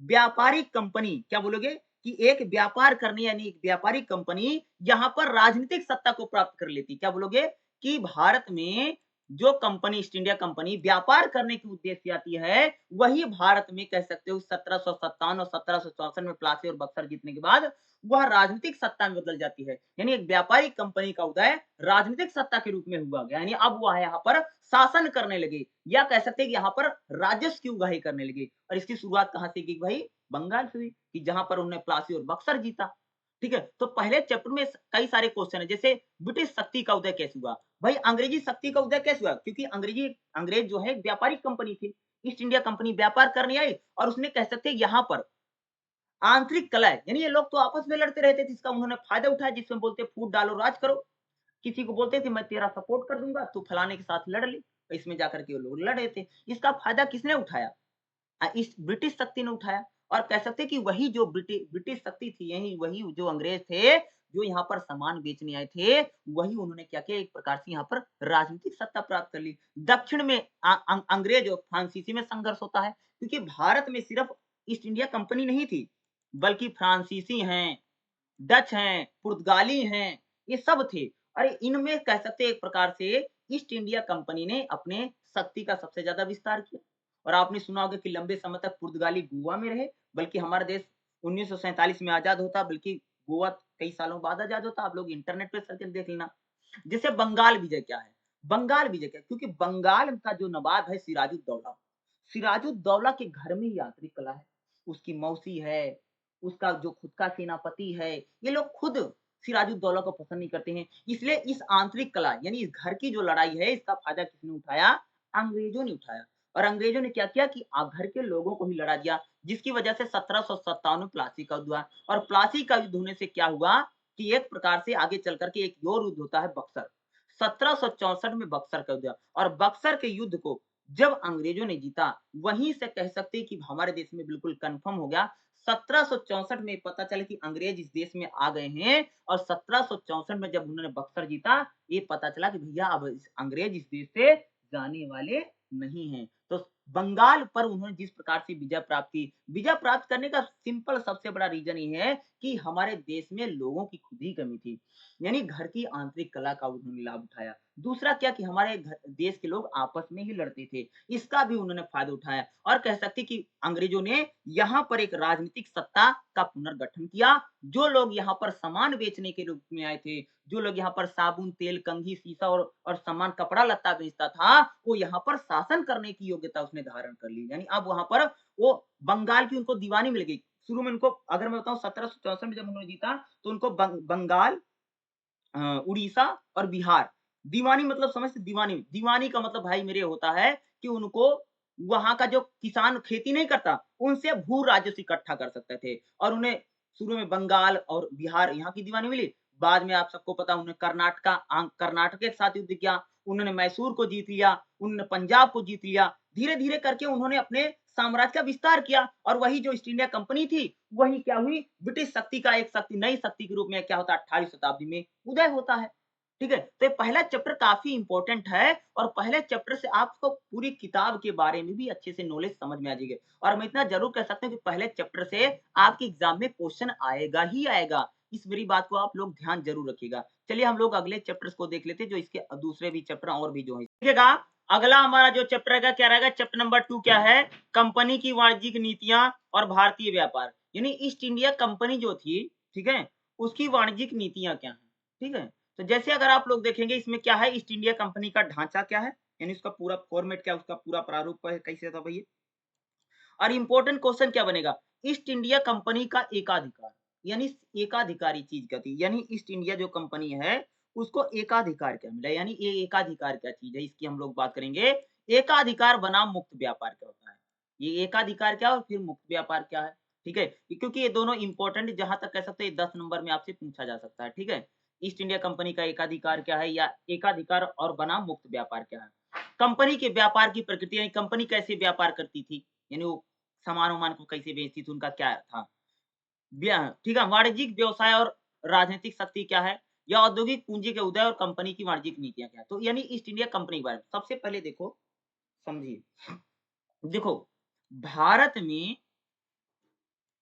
व्यापारिक कंपनी, क्या बोलोगे? कि एक व्यापार करने यानी एक व्यापारिक कंपनी यहाँ पर राजनीतिक सत्ता को प्राप्त कर लेती। क्या बोलोगे? कि भारत में जो कंपनी ईस्ट इंडिया कंपनी व्यापार करने के उद्देश्य से आती है, वही भारत में कह सकते हो 1757 और 1764 में प्लासी और बक्सर जीतने के बाद वह राजनीतिक सत्ता में बदल जाती है। यानी एक व्यापारिक कंपनी का उदय राजनीतिक सत्ता के रूप में हुआ गया। यानी अब वह यहाँ पर शासन करने लगे, या कह सकते हैं कि यहाँ पर राजस्व की उगाही करने लगे। और इसकी शुरुआत कहाँ से की भाई? बंगाल से हुई, कि जहाँ पर उन्होंने प्लासी और बक्सर जीता। ठीक है? तो पहले चैप्टर में कई सारे क्वेश्चन है, जैसे ब्रिटिश शक्ति का उदय कैसे हुआ? भाई अंग्रेजी शक्ति का उदय कैसे हुआ? क्योंकि अंग्रेज जो है एक व्यापारिक कंपनी थी। ईस्ट इंडिया कंपनी व्यापार करने आई और उसने कह सकते हैं यहाँ पर आंतरिक कलह, यानी ये लोग तो आपस में लड़ते रहते थे, इसका उन्होंने फायदा उठाया, जिसमें बोलते फूट डालो राज करो। किसी को बोलते थे मैं तेरा सपोर्ट कर दूंगा, तू फलाने के साथ लड़ ले। इसमें जाकर के वो लोग लड़ रहे थे। इसका फायदा किसने उठाया? इस ब्रिटिश शक्ति ने उठाया। और कह सकते हैं कि वही जो ब्रिटिश शक्ति थी, यही वही जो अंग्रेज थे, जो यहाँ पर सामान बेचने आए थे, वही उन्होंने क्या किया, एक प्रकार से यहाँ पर राजनीतिक सत्ता प्राप्त कर ली। दक्षिण में अंग्रेज और फ्रांसीसी में संघर्ष होता है, क्योंकि भारत में सिर्फ ईस्ट इंडिया कंपनी नहीं थी, बल्कि फ्रांसीसी हैं, डच हैं, पुर्तगाली हैं, ये सब थे। अरे इनमें कह सकते हैं एक प्रकार से ईस्ट इंडिया कंपनी ने अपने शक्ति का सबसे ज़्यादा विस्तार किया। और आपने सुना होगा कि लंबे समय तक पुर्तगाली गोवा में रहे, बल्कि हमारा देश 1947 में आज़ाद होता, बल्कि गोवा कई सालों बाद आज़ाद होता। आप लोग इंटरनेट पे सर्च करके देख लेना। जैसे बंगाल विजय क्या है? बंगाल विजय क्या? क्योंकि बंगाल का जो नवाब है सिराजुद्दौला, सिराजुद्दौला के घर में ही आंतरिक कला है। उसकी मौसी है, उसका जो खुद का सेनापति है, ये लोग खुद सिराजुद्दौला को पसंद नहीं करते हैं। इसलिए इस आंतरिक कला यानी इस घर की जो लड़ाई है, इसका फ़ायदा किसने उठाया? अंग्रेज़ों ने उठाया। और अंग्रेज़ों ने क्या किया कि घर के लोगों को ही लड़ा दिया, जिसकी वजह से 1757 में प्लासी का युद्ध हुआ। और प्लासी का युद्ध होने से क्या हुआ कि एक प्रकार से आगे चल कर के एक और युद्ध होता है बक्सर। 1764 में बक्सर का युद्ध हुआ और बक्सर के युद्ध को जब अंग्रेजों ने जीता, वहीं से कह सकते हैं कि हमारे देश में बिल्कुल कन्फर्म हो गया। 1764 में पता चला कि अंग्रेज इस देश में आ गए हैं और 1764 में जब उन्होंने बक्सर जीता, ये पता चला कि भैया अब अंग्रेज इस देश से जाने वाले नहीं हैं। तो बंगाल पर उन्होंने जिस प्रकार से विजय प्राप्त करने का सिंपल सबसे बड़ा रीज़न ये है कि हमारे देश में लोगों की खुद ही कमी थी। यानी घर की आंतरिक कला का उन्होंने लाभ उठाया। दूसरा क्या कि हमारे देश के लोग आपस में ही लड़ते थे, इसका भी उन्होंने फ़ायदा उठाया और कह सकते हैं कि अंग्रेज़ों ने यहाँ पर एक राजनीतिक सत्ता का पुनर्गठन किया। जो लोग यहाँ पर सामान बेचने के रूप में आए थे, जो लोग यहाँ पर साबुन, तेल, कंघी, शीशा और सामान कपड़ा-लत्ता बेचता था, वो यहाँ पर शासन करने की योग्यता उसने धारण कर ली। यानी अब वहाँ पर वो बंगाल की उनको दीवानी मिल गई। शुरू में उनको अगर मैं बताऊँ 1764 में जब उन्होंने जीता, तो उनको बंगाल उड़ीसा और बिहार। दीवानी मतलब समझते दीवानी? दीवानी का मतलब भाई मेरे होता है कि उनको वहाँ का जो किसान खेती नहीं करता, उनसे भू राजस्व इकट्ठा कर सकते थे और उन्हें शुरू में बंगाल और बिहार यहाँ की दीवानी मिली। बाद में आप सबको पता उन्होंने कर्नाटक के साथ युद्ध किया, उन्होंने मैसूर को जीत लिया, उन्होंने पंजाब को जीत लिया। धीरे-धीरे करके उन्होंने अपने साम्राज्य का विस्तार किया और वही जो ईस्ट इंडिया कंपनी थी, वही क्या हुई ब्रिटिश शक्ति का एक शक्ति नई शक्ति के रूप में क्या होता है 18वीं शताब्दी में उदय होता है। ठीक है? तो ये पहला चैप्टर काफ़ी इम्पोर्टेंट है और पहले चैप्टर से आपको पूरी किताब के बारे में भी अच्छे से नॉलेज समझ में आ जाएगी। और मैं इतना ज़रूर कह सकता हूँ कि पहले चैप्टर से आपके एग्ज़ाम में क्वेश्चन आएगा ही आएगा। इस मेरी बात को आप लोग ध्यान ज़रूर रखिएगा। चलिए हम लोग अगले चैप्टर्स को देख लेते हैं जो इसके दूसरे भी चैप्टर और भी जो हैं। देखिएगा अगला हमारा जो चैप्टर रहेगा क्या रहेगा? चैप्टर नंबर 2 क्या है? कंपनी की वाणिज्यिक नीतियाँ और भारतीय व्यापार। यानी ईस्ट इंडिया कंपनी जो थी, ठीक है? उसकी वाणिज्यिक नीतियाँ क्या हैं? ठीक है? तो जैसे अगर आप लोग देखेंगे इसमें क्या है ईस्ट इंडिया कंपनी का ढाँचा क्या है? यानी उसका पूरा फॉर्मेट क्या है? उसका पूरा प्रारूप है कैसे था भई? और इम्पोर्टेंट क्वेश्चन क्या बनेगा? ईस्ट इंडिया कंपनी का एकाधिकार, यानी एकाधिकारी चीज़ क्या थी? यानी ईस्ट इंडिया जो कंपनी है, उसको एकाधिकार क्या मिला? यानी ये एकाधिकार क्या चीज़ है? इसकी हम लोग बात करेंगे। एकाधिकार बनाम मुक्त व्यापार क्या होता है? ये एकाधिकार क्या है और फिर मुक्त व्यापार क्या है? ठीक है? क्योंकि ये दोनों इम्पोर्टेंट जहाँ तक कह सकते हैं 10 नंबर में आपसे पूछा जा सकता है, ठीक है? ईस्ट इंडिया कंपनी का एकाधिकार क्या है या एकाधिकार और बनाम मुक्त व्यापार क्या है? कंपनी के व्यापार की प्रकृति यानी कंपनी कैसे व्यापार करती थी? यानी वो सामान-वामान को कैसे बेचती थी, उनका क्या था? ठीक है, वाणिज्यिक व्यवसाय और राजनीतिक शक्ति क्या है? या औद्योगिक पूंजी के उदय और कंपनी की वाणिज्यिक नीतियाँ क्या हैं? तो यानी ईस्ट इंडिया कंपनी के बारे में सबसे पहले देखो, समझिए। देखो, भारत में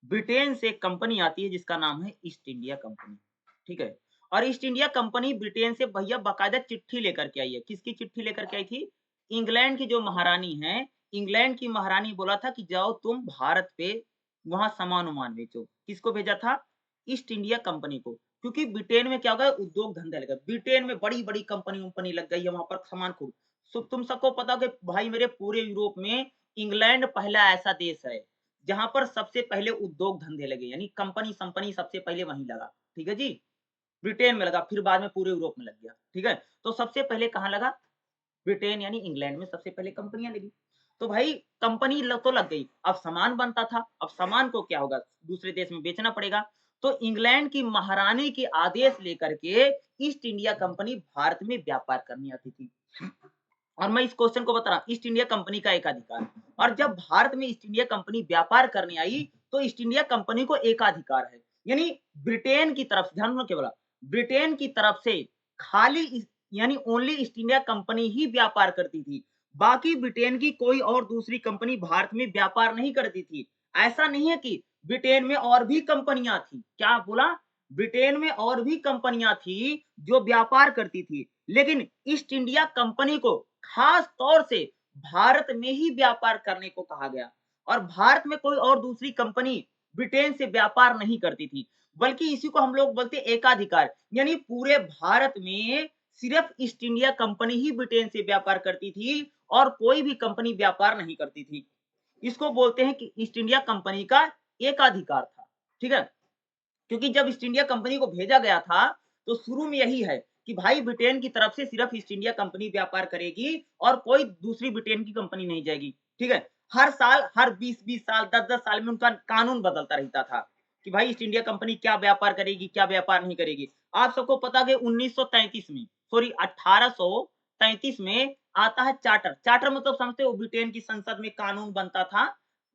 ब्रिटेन से एक कंपनी आती है जिसका नाम है ईस्ट इंडिया कंपनी, ठीक है? और ईस्ट इंडिया कंपनी ब्रिटेन से भैया बाकायदा चिट्ठी लेकर के आई है। किसकी चिट्ठी लेकर के आई थी? इंग्लैंड की जो महारानी हैं, इंग्लैंड की महारानी बोला था कि जाओ तुम भारत पे वहाँ सामान-वामान बेचो। किसको भेजा था? ईस्ट इंडिया कंपनी को। क्योंकि ब्रिटेन में क्या होगा उद्योग धंधे लगा। ब्रिटेन में बड़ी-बड़ी कंपनी-वंपनी लग गई है वहाँ पर सामान खूब। तुम सबको पता हो कि भाई मेरे पूरे यूरोप में इंग्लैंड पहला ऐसा देश है जहाँ पर सबसे पहले उद्योग धंधे लगे यानी कंपनी-संपनी सबसे पहले वहीं लगा, ठीक है जी? ब्रिटेन में लगा, फिर बाद में पूरे यूरोप में लग गया, ठीक है? तो सबसे पहले कहाँ लगा? ब्रिटेन यानी इंग्लैंड में सबसे पहले कंपनियाँ लगी। तो भाई कंपनी तो लग गई, अब सामान बनता था, अब सामान को क्या होगा? दूसरे देश में बेचना पड़ेगा। तो इंग्लैंड की महारानी के आदेश लेकर के ईस्ट इंडिया कंपनी भारत में व्यापार करने आती थी। और मैं इस क्वेश्चन को बता रहा हूँ ईस्ट इंडिया कंपनी का एकाधिकार और जब भारत में ईस्ट इंडिया कंपनी व्यापार करने आई तो ईस्ट इंडिया कंपनी को एकाधिकार है यानी ब्रिटेन की तरफ से ध्यान रखना क्या बोला ब्रिटेन की तरफ से यानी ओनली ईस्ट इंडिया कंपनी ही व्यापार करती थी बाकी ब्रिटेन की कोई और दूसरी कंपनी भारत में व्यापार नहीं करती थी ऐसा नहीं है कि ब्रिटेन में और भी कंपनियां थी क्या बोला ब्रिटेन में और भी कंपनियां थी जो व्यापार करती थी लेकिन ईस्ट इंडिया कंपनी को खास तौर से भारत में ही व्यापार करने को कहा गया और भारत में कोई और दूसरी कंपनी ब्रिटेन से व्यापार नहीं करती थी बल्कि इसी को हम लोग बोलते एकाधिकार यानी पूरे भारत में सिर्फ ईस्ट इंडिया कंपनी ही ब्रिटेन से व्यापार करती थी और कोई भी कंपनी व्यापार नहीं करती थी। इसको बोलते हैं कि ईस्ट इंडिया कंपनी का एकाधिकार था, ठीक है? क्योंकि जब ईस्ट इंडिया कंपनी को भेजा गया था, तो शुरू में यही है कि भाई ब्रिटेन की तरफ से सिर्फ ईस्ट इंडिया कंपनी व्यापार करेगी और कोई दूसरी ब्रिटेन की कंपनी नहीं जाएगी, ठीक है? हर साल, हर 20-20 साल, 10-10 साल में उनका कानून बदलता रहता था कि भाई ईस्ट इंडिया कंपनी क्या व्यापार करेगी, क्या व्यापार नहीं करेगी। आप सबको पता है 1933 में, सॉरी 1833 में आता है चार्टर। चार्टर मतलब समझते हो, ब्रिटेन की संसद में कानून बनता था।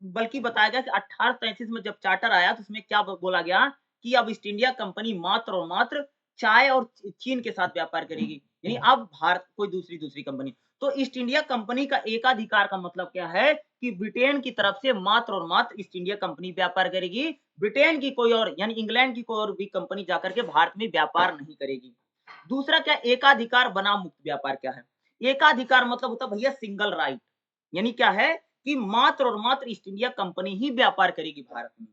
बल्कि बताया गया कि 1833 में जब चार्टर आया तो उसमें क्या बोला गया कि अब ईस्ट इंडिया कंपनी मात्र और मात्र चाय और चीन के साथ व्यापार करेगी, यानी अब भारत कोई दूसरी कंपनी। तो ईस्ट इंडिया कंपनी का एकाधिकार का मतलब क्या है कि ब्रिटेन की तरफ से मात्र और मात्र ईस्ट इंडिया कंपनी व्यापार करेगी, ब्रिटेन की कोई और यानी इंग्लैंड की कोई और भी कंपनी जाकर के भारत में व्यापार नहीं करेगी। दूसरा क्या, एकाधिकार बनाम मुक्त व्यापार क्या है? एकाधिकार मतलब होता है भैया सिंगल राइट, यानी क्या है कि मात्र और मात्र ईस्ट इंडिया कंपनी ही व्यापार करेगी भारत में,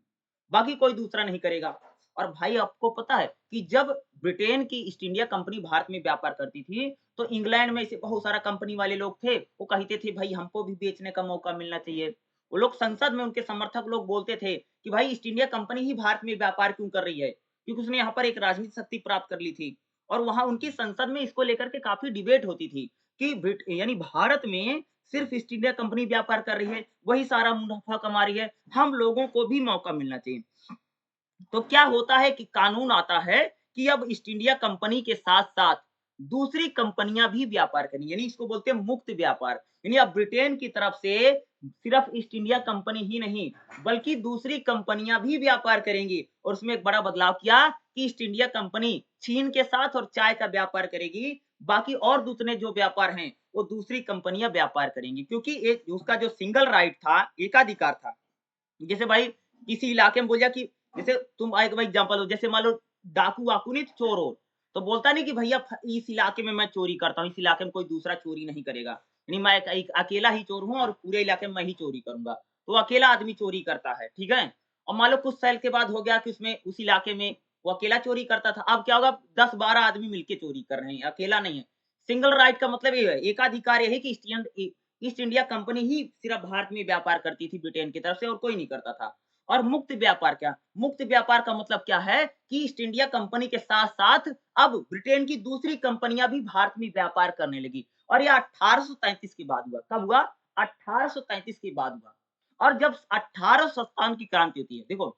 बाकी कोई दूसरा नहीं करेगा। और भाई आपको पता है कि जब ब्रिटेन की ईस्ट इंडिया कंपनी भारत में व्यापार करती थी, तो इंग्लैंड में ऐसे बहुत सारा कंपनी वाले लोग थे, वो कहते थे भाई हमको भी बेचने का मौका मिलना चाहिए। वो लोग संसद में, उनके समर्थक लोग बोलते थे कि भाई ईस्ट इंडिया कंपनी ही भारत में व्यापार क्यों कर रही है? क्योंकि उसने यहाँ पर एक राजनीतिक शक्ति प्राप्त कर ली थी। और वहाँ उनकी संसद में इसको लेकर के काफ़ी डिबेट होती थी कि यानी भारत में सिर्फ ईस्ट इंडिया कंपनी व्यापार कर रही है, वही सारा मुनाफ़ा कमा रही है, हम लोगों को भी मौका मिलना चाहिए। तो क्या होता है कि कानून आता है कि अब ईस्ट इंडिया कंपनी के साथ-साथ दूसरी कंपनियां भी व्यापार करें, यानी इसको बोलते हैं मुक्त व्यापार। यानी अब ब्रिटेन की तरफ से सिर्फ ईस्ट इंडिया कंपनी ही नहीं, बल्कि दूसरी कंपनियां भी व्यापार करेंगी। और उसमें एक बड़ा बदलाव किया कि ईस्ट इंडिया कंपनी चीन के साथ और चाय का व्यापार करेगी, बाकी और दूसरे जो व्यापार हैं वो दूसरी कंपनियां व्यापार करेंगी, क्योंकि एक उसका जो सिंगल राइट था, एकाधिकार था। जैसे भाई किसी इलाके में बोल दिया कि जैसे तुम एक भाई एग्जांपल हो, जैसे मान लो डाकू वाकू नहीं, चोर हो, तो बोलता नहीं कि भैया इस इलाके में मैं चोरी करता हूँ, इस इलाके में कोई दूसरा चोरी नहीं करेगा, यानी मैं एक अकेला ही चोर हूँ और पूरे इलाके में मैं ही चोरी करूंगा। तो अकेला आदमी चोरी करता है, ठीक है। और मान लो कुछ साल के बाद हो गया कि उसमें उस इलाके में वो अकेला चोरी करता था, अब क्या होगा, 10-12 आदमी मिलके चोरी कर रहे हैं, अकेला नहीं है। सिंगल राइट का मतलब ये है, एकाधिकार ये है कि ईस्ट इंडिया कंपनी ही सिर्फ भारत में व्यापार करती थी ब्रिटेन की तरफ से, और कोई नहीं करता था। और मुक्त व्यापार क्या? मुक्त व्यापार का मतलब क्या है कि ईस्ट इंडिया कंपनी के साथ-साथ अब ब्रिटेन की दूसरी कंपनियां भी भारत में व्यापार करने लगी। और ये 1833 के बाद हुआ। कब हुआ? 1833 के बाद हुआ। और जब 1857 की क्रांति होती है, देखो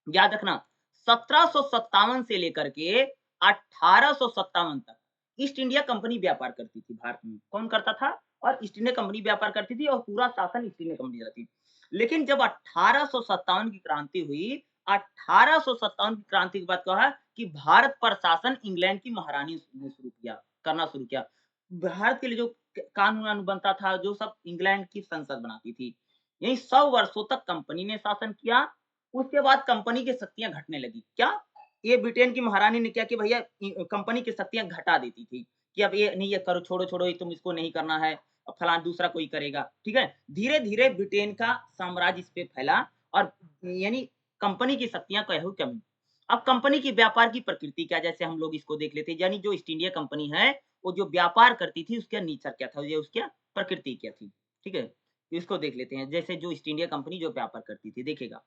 याद रखना, 1757 से लेकर के 1857 तक ईस्ट इंडिया कंपनी व्यापार करती थी भारत में। कौन करता था? और ईस्ट इंडिया कंपनी व्यापार करती थी और पूरा शासन ईस्ट इंडिया कंपनी रहती थी। लेकिन जब 1857 की क्रांति हुई, 1857 की क्रांति के बाद कहा कि भारत पर शासन इंग्लैंड की महारानी ने शुरू किया, करना शुरू किया। भारत के लिए जो कानून वानून बनता था, जो सब इंग्लैंड की संसद बनाती थी। यही 100 वर्षों तक कंपनी ने शासन किया। उसके बाद कंपनी की शक्तियाँ घटने लगी। क्या? ये ब्रिटेन की महारानी ने क्या किया भैया, कंपनी की शक्तियाँ घटा देती थी कि अब ये नहीं, ये करो, छोड़ो, ये तुम इसको नहीं करना है, अब फलाना दूसरा कोई करेगा, ठीक है? धीरे-धीरे ब्रिटेन का साम्राज्य इस पे फैला और यानी कंपनी की शक्तियाँ कहीं कमी। अब कंपनी की व्यापार की प्रकृति क्या है? जैसे हम लोग इसको देख लेते हैं, यानी जो ईस्ट इंडिया कंपनी है, वो जो व्यापार करती थी उसका नेचर क्या था? ये उसकी प्रकृति क्या थी? ठीक है? इसको देख लेते हैं। जैसे जो ईस्ट इंडिया कंपनी जो व्यापार करती थी, देखिएगा,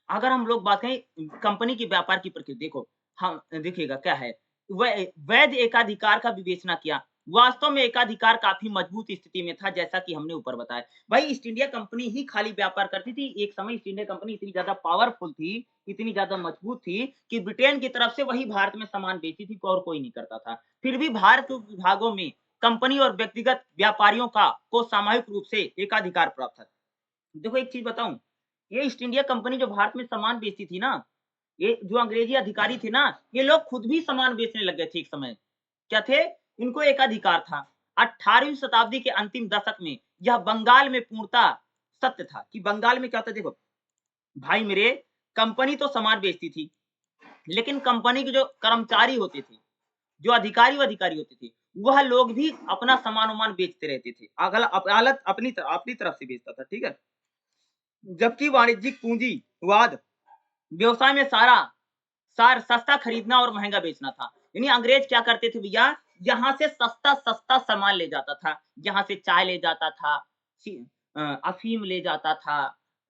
अगर हम लोग बात करें कंपनी की व्यापार की प्रकृति, देखो हम देखिएगा क्या है, वैध एकाधिकार का विवेचना किया। वास्तव में एकाधिकार काफ़ी मजबूत स्थिति में था, जैसा कि हमने ऊपर बताया। भाई ईस्ट इंडिया कंपनी ही खाली व्यापार करती थी। एक समय ईस्ट इंडिया कंपनी इतनी ज़्यादा पावरफुल थी, इतनी ज़्यादा मजबूत थी कि ब्रिटेन की तरफ से वही भारत में सामान बेची थी और कोई नहीं करता था। फिर भी भारत के विभागों में कंपनी और व्यक्तिगत व्यापारियों का को सामूहिक रूप से एकाधिकार प्राप्त था। देखो एक चीज़ बताऊँ, ये ईस्ट इंडिया कंपनी जो भारत में सामान बेचती थी ना, ये जो अंग्रेजी अधिकारी थे ना, ये लोग खुद भी सामान बेचने लग गए थे एक समय। क्या थे? इनको एकाधिकार था। 18वीं शताब्दी के अंतिम दशक में यह बंगाल में पूर्णतः सत्य था कि बंगाल में क्या होता है, देखो, भाई मेरे, कंपनी तो सामान बेचती थी, लेकिन कंपनी के जो कर्मचारी होते थे, जो अधिकारी होते थे, वह लोग भी अपना सामान-वामान बेचते रहते थे। अगला अदालत अपनी तरफ से बेचता था, ठीक है? जबकि वाणिज्यिक पूंजीवाद व्यवसाय में सार सस्ता खरीदना और महँगा बेचना था। यानी अंग्रेज क्या करते थे भैया, यहाँ से सस्ता-सस्ता सामान ले जाता था। यहाँ से चाय ले जाता था, अफ़ीम ले जाता था,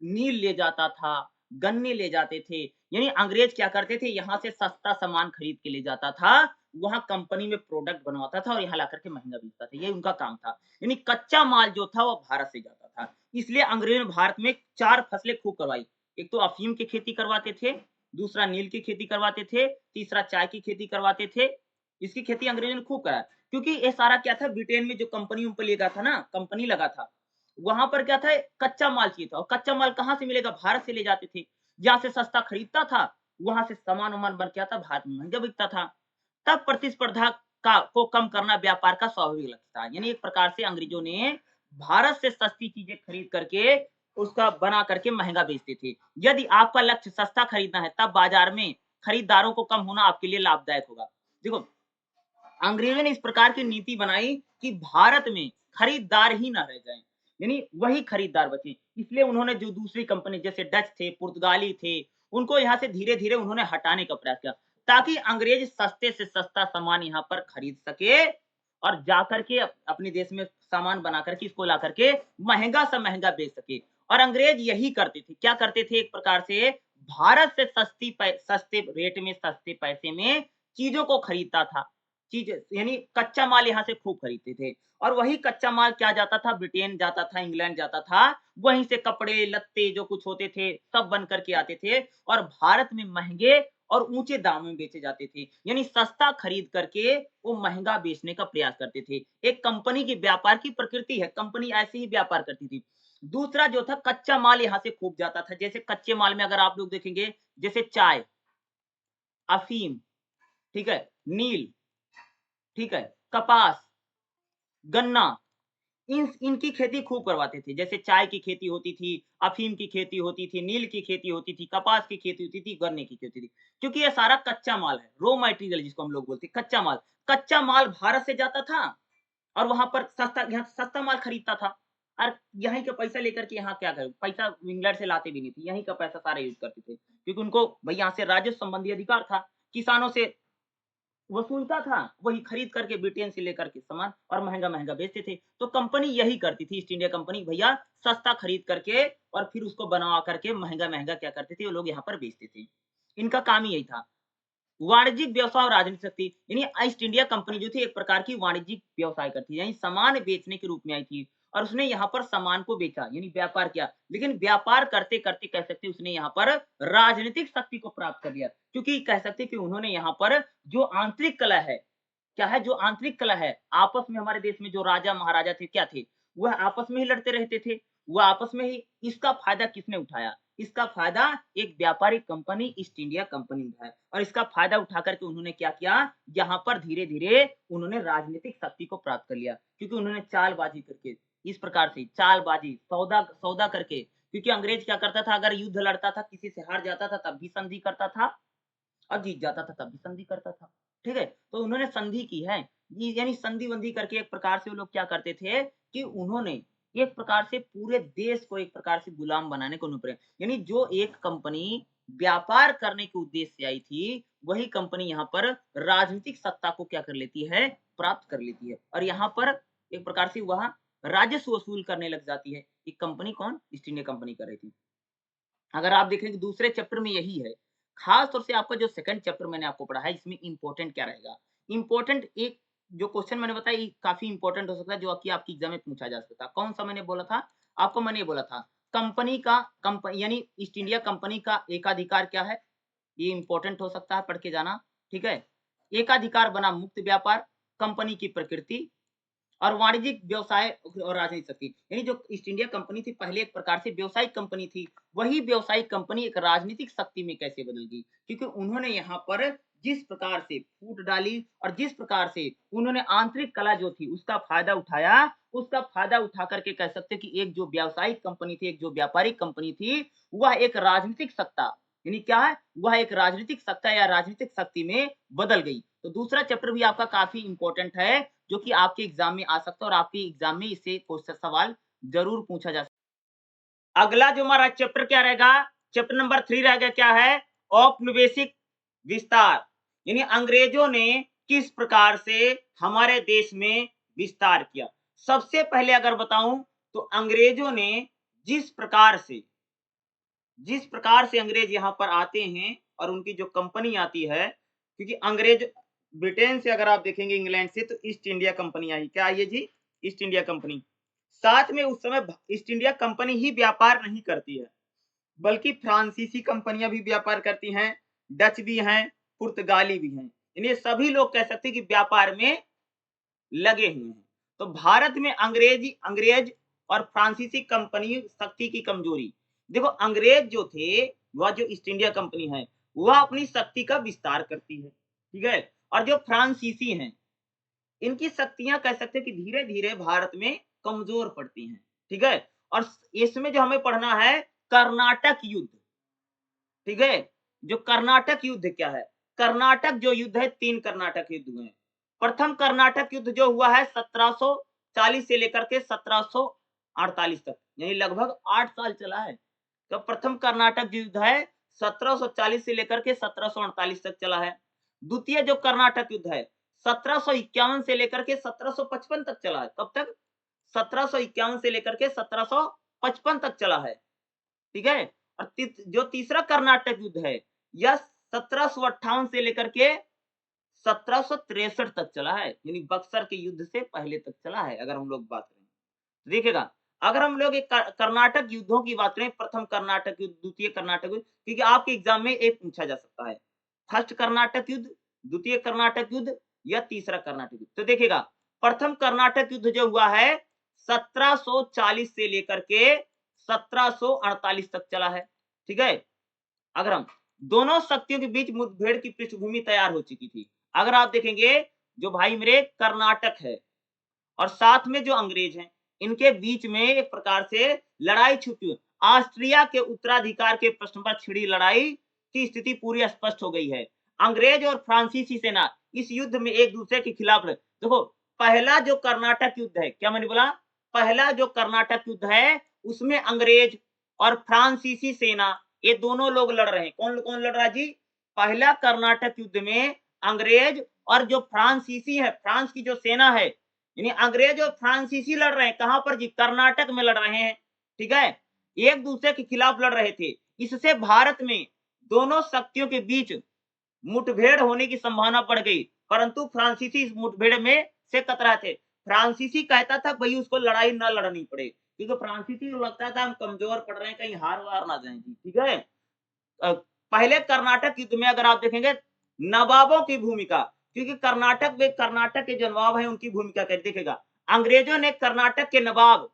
नील ले जाता था, गन्ने ले जाते थे। यानी अंग्रेज क्या करते थे, यहाँ से सस्ता सामान खरीद के ले जाता था, वहाँ कंपनी में प्रोडक्ट बनवाता था और यहाँ लाकर के महँगा बेचता था। ये उनका काम था। यानी कच्चा माल जो था वो भारत से जाता था। इसलिए अंग्रेज ने भारत में 4 फसलें खूब करवाई। एक तो अफ़ीम की खेती करवाते थे, दूसरा नील की खेती करवाते थे, तीसरा चाय की खेती करवाते थे। इसकी खेती अंग्रेजों ने खूब कराया, क्योंकि ये सारा क्या था, ब्रिटेन में जो कंपनी-वंपनी लगा था ना, कंपनी लगा था, वहाँ पर क्या था, कच्चा माल चाहिए था और कच्चा माल कहाँ से मिलेगा? भारत से ले जाते थे। जहाँ से सस्ता खरीदता था, वहाँ से सामान-वामान बन के आता, भारत में महँगा बिकता था। तब प्रतिस्पर्धा को कम करना व्यापार का स्वाभाविक लक्ष्य था। यानी एक प्रकार से अंग्रेजों ने भारत से सस्ती चीज़ें खरीद करके उसका बना करके महँगा बेचते थे। यदि आपका लक्ष्य सस्ता खरीदना है, तब बाज़ार में खरीदारों को कम होना आपके लिए लाभदायक होगा। देखो, अंग्रेजों ने इस प्रकार की नीति बनाई कि भारत में खरीदार ही ना रह जाएँ, यानी वही खरीदार बचे। इसलिए उन्होंने जो दूसरी कंपनी जैसे डच थे, पुर्तगाली थे, उनको यहाँ से धीरे-धीरे उन्होंने हटाने का प्रयास किया, ताकि अंग्रेज सस्ते से सस्ता सामान यहाँ पर खरीद सके और जाकर के अपने देश में सामान बना कर के इसको ला कर के महँगा से महँगा बेच सके। और अंग्रेज यही करते थे। क्या करते थे, एक प्रकार से भारत से सस्ते रेट में, सस्ते पैसे में चीज़ों को खरीदता था। चीज़ यानी कच्चा माल यहाँ से खूब खरीदते थे और वही कच्चा माल क्या जाता था, ब्रिटेन जाता था, इंग्लैंड जाता था, वहीं से कपड़े, लत्ते जो कुछ होते थे, सब बन कर के आते थे और भारत में महँगे और ऊँचे दाम में बेचे जाते थे। यानी सस्ता खरीद करके वो महँगा बेचने का प्रयास करते थे। एक कंपनी की व्यापार की प्रकृति है, कंपनी ऐसे ही व्यापार करती थी। दूसरा जो था, कच्चा माल यहाँ से खूब जाता था। जैसे कच्चे माल में अगर आप लोग देखेंगे, जैसे चाय, अफ़ीम, ठीक है? नील, ठीक है? कपास, गन्ना, इनकी खेती खूब करवाते थे। जैसे चाय की खेती होती थी, अफ़ीम की खेती होती थी, नील की खेती होती थी, कपास की खेती होती थी, गन्ने की खेती होती थी। क्योंकि ये सारा कच्चा माल है, रॉ मैटेरियल जिसको हम लोग बोलते हैं, कच्चा माल। कच्चा माल भारत से जाता था और वहाँ पर यहाँ सस्ता माल खरीदता था और यहीं का पैसा लेकर के यहाँ क्या करें, पैसा इंग्लैंड से लाते भी नहीं थे, यहीं का पैसा सारा यूज़ करते थे। क्योंकि उनको भई यहाँ से राजस्व संबंधी अधिकार था, किसानों से वसूलता था, वही खरीद करके ब्रिटेन से लेकर के सामान और महँगा-महँगा बेचते थे। तो कंपनी यही करती थी, ईस्ट इंडिया कंपनी, भैया सस्ता खरीद करके और फिर उसको बनवा करके महँगा-महँगा क्या करते थे, वो लोग यहाँ पर बेचते थे। इनका काम ही यही था। वाणिज्यिक व्यवसाय और राजनीतिक शक्ति, यानी ईस्ट इंडिया कंपनी जो थी एक प्रकार की वाणिज्यिक व्यवसाय करती है, यानी सामान बेचने के रूप में आई थी और उसने यहाँ पर सामान को बेचा, यानी व्यापार किया। लेकिन व्यापार करते-करते कह सकते हैं उसने यहाँ पर राजनीतिक शक्ति को प्राप्त कर लिया, क्योंकि कह सकते हैं कि उन्होंने यहाँ पर जो आंतरिक कलह है, क्या है, जो आंतरिक कलह है, आपस में हमारे देश में जो राजा-महाराजा थे, क्या थे? वह आपस में ही लड़ते रहते थे। वह आपस में ही, इसका फ़ायदा किसने उठाया? इसका फ़ायदा एक व्यापारिक कंपनी ईस्ट इंडिया कंपनी उठाया और इसका फ़ायदा उठा कर के उन्होंने क्या किया? यहाँ पर धीरे-धीरे उन्होंने राजनीतिक शक्ति को प्राप्त कर लिया, क्योंकि उन्होंने चालबाज़ी करके, इस प्रकार से चालबाज़ी, सौदा सौदा करके, क्योंकि अंग्रेज़ क्या करता था, अगर युद्ध लड़ता था, किसी से हार जाता था, तब भी संधि करता था और जीत जाता था तब भी संधि करता था। ठीक है? तो उन्होंने संधि की है। ये यानी संधि-वंधि करके एक प्रकार से वो लोग क्या करते थे कि उन्होंने एक प्रकार से पूरे देश को एक प्रकार से गुलाम बनाने को उन्होंने, यानी जो एक कंपनी व्यापार करने के उद्देश्य से आई थी, वही कंपनी यहाँ पर राजनीतिक सत्ता को क्या कर लेती है, प्राप्त कर लेती है। और यहाँ पर एक प्रकार से वह राजस्व वसूल करने लग जाती है। ये कंपनी कौन? ईस्ट इंडिया कंपनी कर रही थी। अगर आप देखें कि दूसरे चैप्टर में यही है। ख़ास तौर से आपका जो सेकंड चैप्टर मैंने आपको पढ़ा है, इसमें इम्पोर्टेंट क्या रहेगा? इम्पोर्टेंट एक जो क्वेश्चन मैंने बताया, ये काफ़ी इम्पोर्टेंट हो सकता है, जो कि आपकी एग्ज़ाम में पूछा जा सकता है। कौन-सा मैंने बोला था? आपको मैंने ये बोला था, कंपनी का यानी ईस्ट इंडिया कंपनी का एकाधिकार क्या है? ये इम्पोर्टेंट हो सकता है, पढ़ के जाना, ठीक है? एकाधिकार बनाम मुक्त व्यापार, कंपनी की प्रकृति और वाणिज्यिक व्यवसाय और राजनीतिक शक्ति, यानी जो ईस्ट इंडिया कंपनी थी पहले एक प्रकार से व्यावसायिक कंपनी थी, वही व्यावसायिक कंपनी एक राजनीतिक शक्ति में कैसे बदल गई? क्योंकि उन्होंने यहाँ पर जिस प्रकार से फूट डाली और जिस प्रकार से उन्होंने आंतरिक कला जो थी उसका फ़ायदा उठाया, उसका फ़ायदा उठा कर के कह सकते हैं कि एक जो व्यावसायिक कंपनी थी, एक जो व्यापारिक कंपनी थी, वह एक राजनीतिक सत्ता, यानी क्या है? वह एक राजनीतिक सत्ता या राजनीतिक शक्ति में बदल गई। तो दूसरा चैप्टर भी आपका काफ़ी इम्पोर्टेंट है, जो कि आपके एग्ज़ाम में आ सकता है और आपके एग्ज़ाम में इससे क्वेश्चन सवाल ज़रूर पूछा जा सकता है। अगला जो हमारा चैप्टर क्या रहेगा? चैप्टर नंबर 3 रहेगा, क्या है? औपनिवेशिक विस्तार। यानी अंग्रेज़ों ने किस प्रकार से हमारे देश में विस्तार किया। सबसे पहले अगर बताऊं तो अंग्रेजों ने जिस प्रकार से अंग्रेज यहाँ पर आते हैं और उनकी जो कंपनी आती है, क्योंकि अंग्रेज ब्रिटेन से अगर आप देखेंगे, इंग्लैंड से, तो ईस्ट इंडिया कंपनी आई। क्या आई है जी? East India company. साथ में उस समय ईस्ट इंडिया कंपनी ही व्यापार नहीं करती है, बल्कि फ्रांसीसी कंपनियां भी व्यापार करती हैं, डच भी हैं, पुर्तगाली भी हैं। यानी सभी लोग कह सकते हैं कि व्यापार में लगे हुए हैं। तो भारत में अंग्रेज और फ्रांसीसी कंपनी शक्ति की कमजोरी। देखो, अंग्रेज जो थे, वह जो ईस्ट इंडिया कंपनी है, वह अपनी शक्ति का विस्तार करती है, ठीक है। और जो फ्रांसीसी हैं, इनकी शक्तियां कह सकते हैं कि धीरे धीरे भारत में कमजोर पड़ती हैं, ठीक है। और इसमें जो हमें पढ़ना है, कर्नाटक युद्ध, ठीक है। जो कर्नाटक युद्ध क्या है? कर्नाटक जो युद्ध है, 3 कर्नाटक युद्ध हुए हैं। प्रथम कर्नाटक युद्ध जो हुआ है 1740 से लेकर के 1748 तक, यानी लगभग 8 साल चला है। तो प्रथम कर्नाटक युद्ध है 1740 से लेकर के 1748 तक चला है। द्वितीय जो कर्नाटक युद्ध है 1751 से लेकर के 1755 तक चला है। कब तक? 1751 से लेकर के 1755 तक चला है, ठीक है। और जो तीसरा कर्नाटक युद्ध है, यह 1758 से लेकर के 1763 तक चला है, यानी बक्सर के युद्ध से पहले तक चला है। अगर हम लोग बात करें, देखिएगा, अगर हम लोग एक कर्नाटक युद्धों की बात करें, प्रथम कर्नाटक युद्ध, द्वितीय कर्नाटक युद्ध, क्योंकि आपके एग्जाम में एक पूछा जा सकता है, फर्स्ट कर्नाटक युद्ध, द्वितीय कर्नाटक युद्ध या तीसरा कर्नाटक युद्ध। तो देखिएगा, प्रथम कर्नाटक युद्ध जो हुआ है 1740 से लेकर के 1748 तक चला है, ठीक है। अगर हम दोनों शक्तियों के बीच मुठभेड़ की पृष्ठभूमि तैयार हो चुकी थी। अगर आप देखेंगे, जो भाई मेरे कर्नाटक है और साथ में जो अंग्रेज हैं, इनके बीच में एक प्रकार से लड़ाई छिड़ी हुई। ऑस्ट्रिया के उत्तराधिकार के प्रश्न पर छिड़ी लड़ाई की स्थिति पूरी स्पष्ट हो गई है। अंग्रेज और फ्रांसीसी सेना इस युद्ध में एक दूसरे के खिलाफ लड़। देखो, पहला जो कर्नाटक युद्ध है, क्या मैंने बोला? पहला जो कर्नाटक युद्ध है, उसमें अंग्रेज और फ्रांसीसी सेना, ये दोनों लोग लड़ रहे हैं। कौन कौन लड़ रहा है जी? पहला कर्नाटक युद्ध में अंग्रेज और जो फ्रांसीसी है, फ्रांस की जो सेना है, यानी अंग्रेज और फ्रांसीसी लड़ रहे हैं। कहां पर जी? कर्नाटक में लड़ रहे हैं, ठीक है। एक दूसरे के खिलाफ लड़ रहे थे। इससे भारत में दोनों शक्तियों के बीच मुठभेड़ होने की संभावना बढ़ गई, परंतु फ्रांसीसी इस मुठभेड़ में से कतरा थे। फ्रांसीसी कहता था भाई उसको लड़ाई न लड़नी पड़े, क्योंकि फ्रांसीसी को लगता था हम कमजोर पड़ रहे हैं, कहीं हार वार ना जाए जी, ठीक है। पहले कर्नाटक युद्ध में अगर आप देखेंगे, नवाबों की भूमिका, क्योंकि कर्नाटक में कर्नाटक के जो नवाब हैं उनकी भूमिका कर देखेगा। अंग्रेजों ने कर्नाटक के नवाब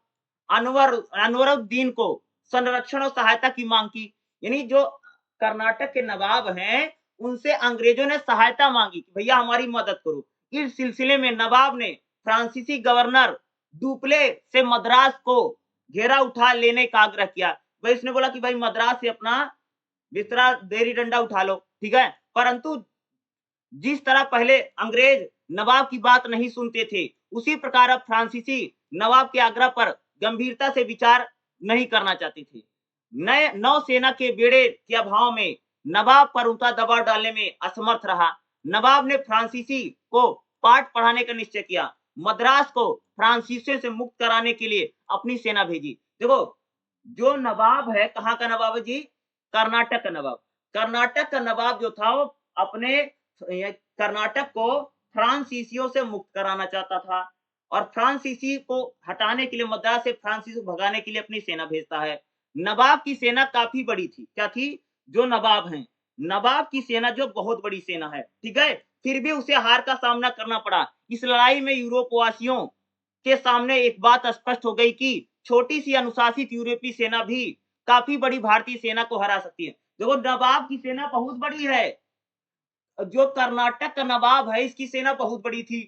अनवरुद्दीन को संरक्षण और सहायता की मांग की। यानी जो कर्नाटक के नवाब हैं, उनसे अंग्रेजों ने सहायता मांगी कि भैया हमारी मदद करो। इस सिलसिले में नवाब ने फ्रांसीसी गवर्नर डुप्ले से मद्रास को घेरा उठा लेने का आग्रह किया। भाई उसने बोला कि भाई मद्रास से अपना बिस्तरा देरी डंडा उठा लो, ठीक है। परंतु जिस तरह पहले अंग्रेज नवाब की बात नहीं सुनते थे, उसी प्रकार अब फ्रांसीसी नवाब के आग्रह पर गंभीरता से विचार नहीं करना चाहते थे। नए नौसेना के बेड़े के अभाव में नवाब पर उनका दबाव डालने में असमर्थ रहा। नवाब ने फ्रांसीसी को पाठ पढ़ाने का निश्चय किया। मद्रास को फ्रांसीसियों से मुक्त कराने के लिए अपनी सेना भेजी। देखो, जो नवाब है, कहाँ का नवाब है जी? कर्नाटक का नवाब। कर्नाटक का नवाब जो था, वो अपने कर्नाटक को फ्रांसीसियों से मुक्त कराना चाहता था और फ्रांसीसी को हटाने के लिए, मद्रास से फ्रांसीसी को भगाने के लिए अपनी सेना भेजता है। नवाब की सेना काफी बड़ी थी। क्या थी? जो नवाब हैं, नवाब की सेना जो बहुत बड़ी सेना है, ठीक है। फिर भी उसे हार का सामना करना पड़ा। इस लड़ाई में यूरोप वासियों के सामने एक बात स्पष्ट हो गई कि छोटी सी अनुशासित यूरोपीय सेना भी काफी बड़ी भारतीय सेना को हरा सकती है। देखो, नवाब की सेना बहुत बड़ी है, जो कर्नाटक का नवाब है इसकी सेना बहुत बड़ी थी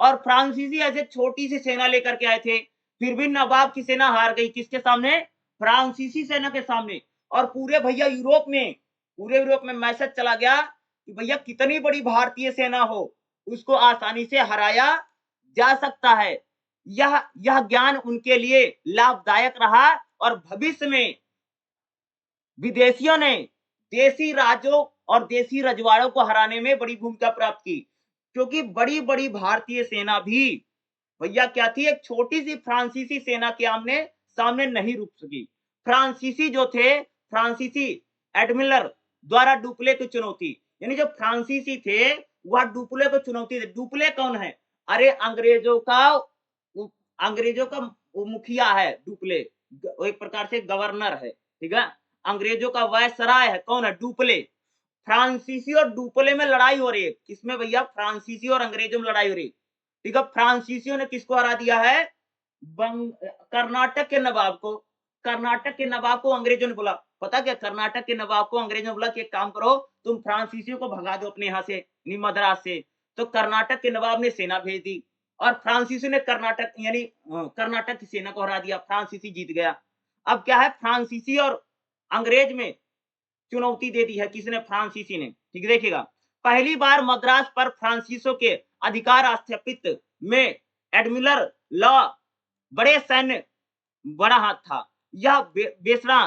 और फ्रांसीसी ऐसे छोटी सी सेना लेकर के आए थे, फिर भी नवाब की सेना हार गई। किसके सामने? फ्रांसीसी सेना के सामने। और पूरे भैया पूरे यूरोप में मैसेज चला गया कि भैया कितनी बड़ी भारतीय सेना हो, उसको आसानी से हराया जा सकता है। यह ज्ञान उनके लिए लाभदायक रहा और भविष्य में विदेशियों ने देसी राजों और देसी रजवाड़ों को हराने में बड़ी भूमिका प्राप्त की। क्योंकि बड़ी बड़ी भारतीय सेना भी भैया क्या थी, एक छोटी सी फ्रांसीसी सेना के आमने सामने नहीं रुक सकी। फ्रांसीसी जो थे, फ्रांसीसी एडमिरल द्वारा डुप्ले को चुनौती, यानी जो फ्रांसीसी थे वह डुप्ले को चुनौती दे। डुप्ले कौन है? अरे अंग्रेजों का वो मुखिया है डुप्ले, वो एक प्रकार से गवर्नर है, ठीक है? अंग्रेजों का वायसराय है, कौन है? डुप्ले। फ्रांसीसी और डुप्ले में लड़ाई हो रही है। किसमें भैया? फ्रांसीसी और अंग्रेजों में लड़ाई हो रही है। ठीक है, फ्रांसीसियों ने किसको हरा दिया है? कर्नाटक के नवाब को। कर्नाटक के नवाब को अंग्रेजों ने बोला, पता क्या? कर्नाटक के नवाब को अंग्रेजों ने बोला कि एक काम करो, तुम फ्रांसीसियों को भगा दो अपने यहाँ से, मद्रास से। तो कर्नाटक के नवाब ने सेना भेज दी और फ्रांसीसी ने कर्नाटक यानी कर्नाटक की सेना को हरा दिया। फ्रांसीसी जीत गया। अब क्या है, फ्रांसीसी और अंग्रेज में चुनौती दे दी है। किसने? फ्रांसीसी ने। ठीक है, देखिएगा, पहली बार मद्रास पर फ्रांसीसियों के अधिकार स्थापित में एडमिरल लॉ बड़े सैन्य बड़ा हाथ था। यह बेसरा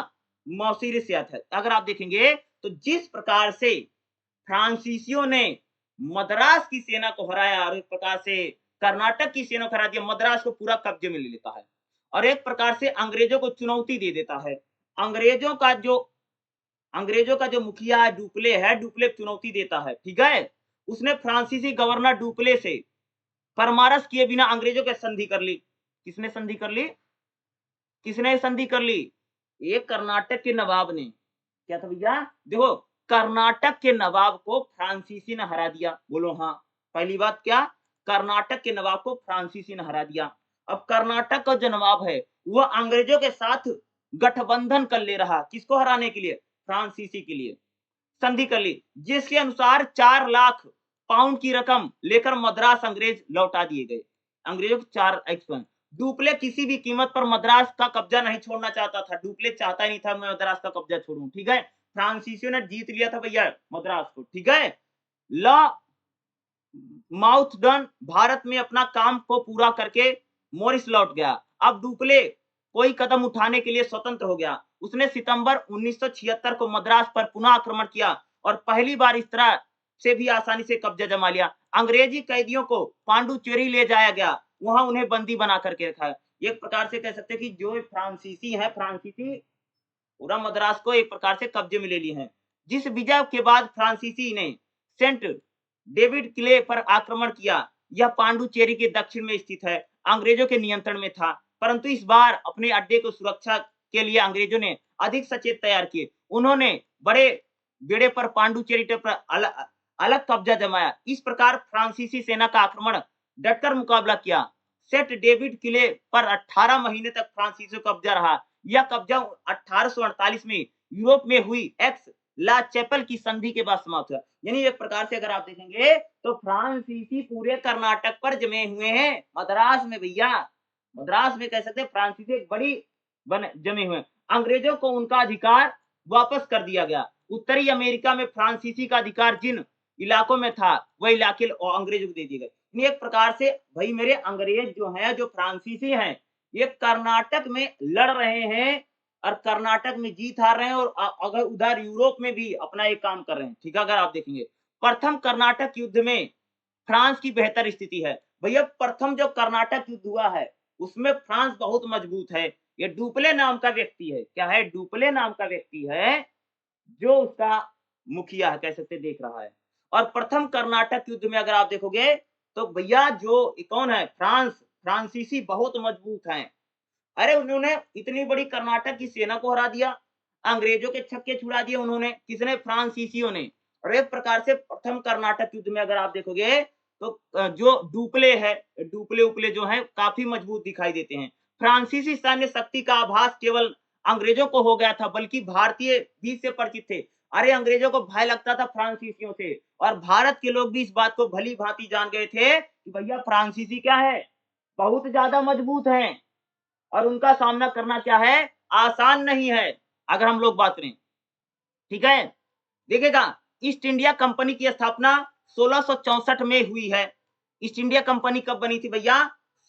मौसीरियत है। अगर आप देखेंगे तो जिस प्रकार से फ्रांसीसियों ने मद्रास की सेना को हराया और एक प्रकार से कर्नाटक की सेना को हरा दिया, मद्रास को पूरा कब्जे में ले लेता है और एक प्रकार से अंग्रेजों को चुनौती दे देता है। अंग्रेजों का जो मुखिया है, डुप्ले चुनौती देता है, ठीक है? उसने फ्रांसीसी गवर्नर डुप्ले से परामर्श किए बिना अंग्रेजों के संधि कर ली। किसने संधि कर ली? किसने संधि कर ली? ये कर्नाटक के नवाब ने। क्या था भैया? देखो, कर्नाटक के नवाब को फ्रांसीसी ने हरा दिया। बोलो हाँ। पहली बात क्या? कर्नाटक के नवाब को फ्रांसीसी ने हरा दिया। अब कर्नाटक का जो नवाब है वह अंग्रेजों के साथ गठबंधन कर ले रहा। किसको हराने के लिए? फ्रांसीसी के लिए संधि कर ली, जिसके अनुसार 4 लाख पाउंड की रकम लेकर मद्रास अंग्रेज लौटा दिए गए। अंग्रेजों को 4 एक्सपेंस। डुप्ले किसी भी कीमत पर मद्रास का कब्जा नहीं छोड़ना चाहता था। डुप्ले चाहता ही नहीं था मैं मद्रास का कब्जा छोड़ूं, ठीक है? फ्रांसीसियों ने जीत लिया था भैया मद्रास को, ठीक है? लॉ माउथडन भारत में अपना काम को पूरा करके मोरिस लौट गया। अब डुप्ले कोई कदम उठाने के लिए स्वतंत्र हो गया। उसने सितंबर 1976 को मद्रास पर पुनः आक्रमण किया और पहली बार इस तरह से भी आसानी से कब्जा जमा लिया। अंग्रेजी कैदियों को पांडुचेरी ले जाया गया, वहां उन्हें बंदी बना करके रखा है। एक प्रकार से कह सकते हैं कि जो फ्रांसीसी है, फ्रांसीसी पूरा मद्रास को एक प्रकार से कब्जे में ले लिए हैं। जिस विजय के बाद फ्रांसीसी ने सेंट डेविड किले पर आक्रमण किया, यह पांडुचेरी के दक्षिण में स्थित है, अंग्रेजों के नियंत्रण में था। परंतु इस बार अपने अड्डे को सुरक्षा के लिए अंग्रेजों ने अधिक सचेत तैयार किए। उन्होंने बड़े बेड़े पर पांडुचेरी पर अलग कब्जा जमाया। इस प्रकार फ्रांसीसी सेना का आक्रमण डटकर मुकाबला किया। सेंट डेविड किले पर 18 महीने तक फ्रांसीसियों का कब्जा रहा। यह कब्जा 1848 में यूरोप में हुई एक्स ला चैपल की संधि के बाद समाप्त हुआ। यानी एक प्रकार से अगर आप देखेंगे तो फ्रांसीसी पूरे कर्नाटक पर जमे हुए हैं। मद्रास में भैया, मद्रास में कह सकते हैं फ्रांसीसी एक बड़ी जमे हुए हैं। अंग्रेजों को उनका अधिकार वापस कर दिया गया। उत्तरी अमेरिका में फ्रांसीसी का अधिकार जिन इलाकों में था वह इलाके अंग्रेजों को दे दिए गए। एक प्रकार से भाई मेरे अंग्रेज जो है, जो फ्रांसीसी हैं, ये कर्नाटक में लड़ रहे हैं और कर्नाटक में जीत हार रहे हैं और अगर उधर यूरोप में भी अपना एक काम कर रहे हैं, ठीक है? अगर आप देखेंगे प्रथम कर्नाटक युद्ध में फ्रांस की बेहतर स्थिति है। भैया प्रथम जो कर्नाटक युद्ध हुआ है उसमें फ्रांस बहुत मजबूत है। ये डुप्ले नाम का व्यक्ति है। क्या है? डुप्ले नाम का व्यक्ति है जो उसका मुखिया है, कह सकते देख रहा है। और प्रथम कर्नाटक युद्ध में अगर आप देखोगे तो भैया जो कौन है? फ्रांसीसी बहुत मजबूत हैं। अरे उन्होंने इतनी बड़ी कर्नाटक की सेना को हरा दिया, अंग्रेजों के छक्के छुड़ा दिए उन्होंने। किसने? फ्रांसीसियों ने। और एक प्रकार से प्रथम कर्नाटक युद्ध में अगर आप देखोगे तो जो डुप्ले है, डुप्ले उपले जो है काफी मजबूत दिखाई देते हैं। फ्रांसीसी सैन्य शक्ति का आभास केवल अंग्रेजों को हो गया था, बल्कि भारतीय भी इससे परिचित थे। अरे अंग्रेजों को भय लगता था फ्रांसीसियों से और भारत के लोग भी इस बात को भली भांति जान गए थे कि भैया फ्रांसीसी क्या है? बहुत ज्यादा मजबूत हैं और उनका सामना करना क्या है? आसान नहीं है। अगर हम लोग बात करें, ठीक है? देखिएगा, ईस्ट इंडिया कंपनी की स्थापना 1664 में हुई है। ईस्ट इंडिया कंपनी कब बनी थी भैया?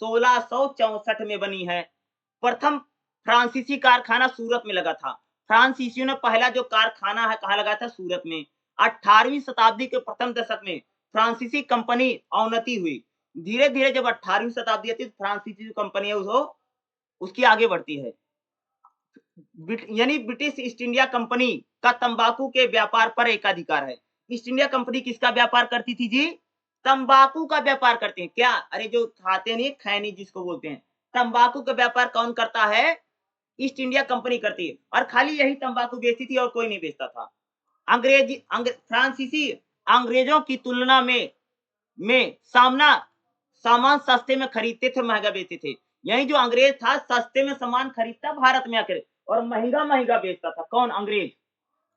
1664 में बनी है। प्रथम फ्रांसीसी कारखाना सूरत में लगा था। फ्रांसीसियों ने पहला जो कारखाना है कहाँ लगाया था? सूरत में। 18वीं शताब्दी के प्रथम दशक में फ्रांसीसी कंपनी अवनति हुई। धीरे धीरे जब 18वीं शताब्दी आती है तो फ्रांसीसी जो कंपनी है वो उसकी आगे बढ़ती है। यानी ब्रिटिश ईस्ट इंडिया कंपनी का तंबाकू के व्यापार पर एकाधिकार है। ईस्ट इंडिया कंपनी किसका व्यापार करती थी जी? तंबाकू का व्यापार करते हैं। क्या? अरे जो खाते नहीं, खैनी जिसको बोलते हैं, तंबाकू का व्यापार कौन करता है? ईस्ट इंडिया कंपनी करती है। और खाली यही तंबाकू बेचती थी और कोई नहीं बेचता था। फ्रांसीसी अंग्रेजों की तुलना में सामान सस्ते में खरीदते थे, महंगा बेचते थे। यही जो अंग्रेज था सस्ते में सामान खरीदता भारत में आकर और महंगा बेचता था। कौन? अंग्रेज।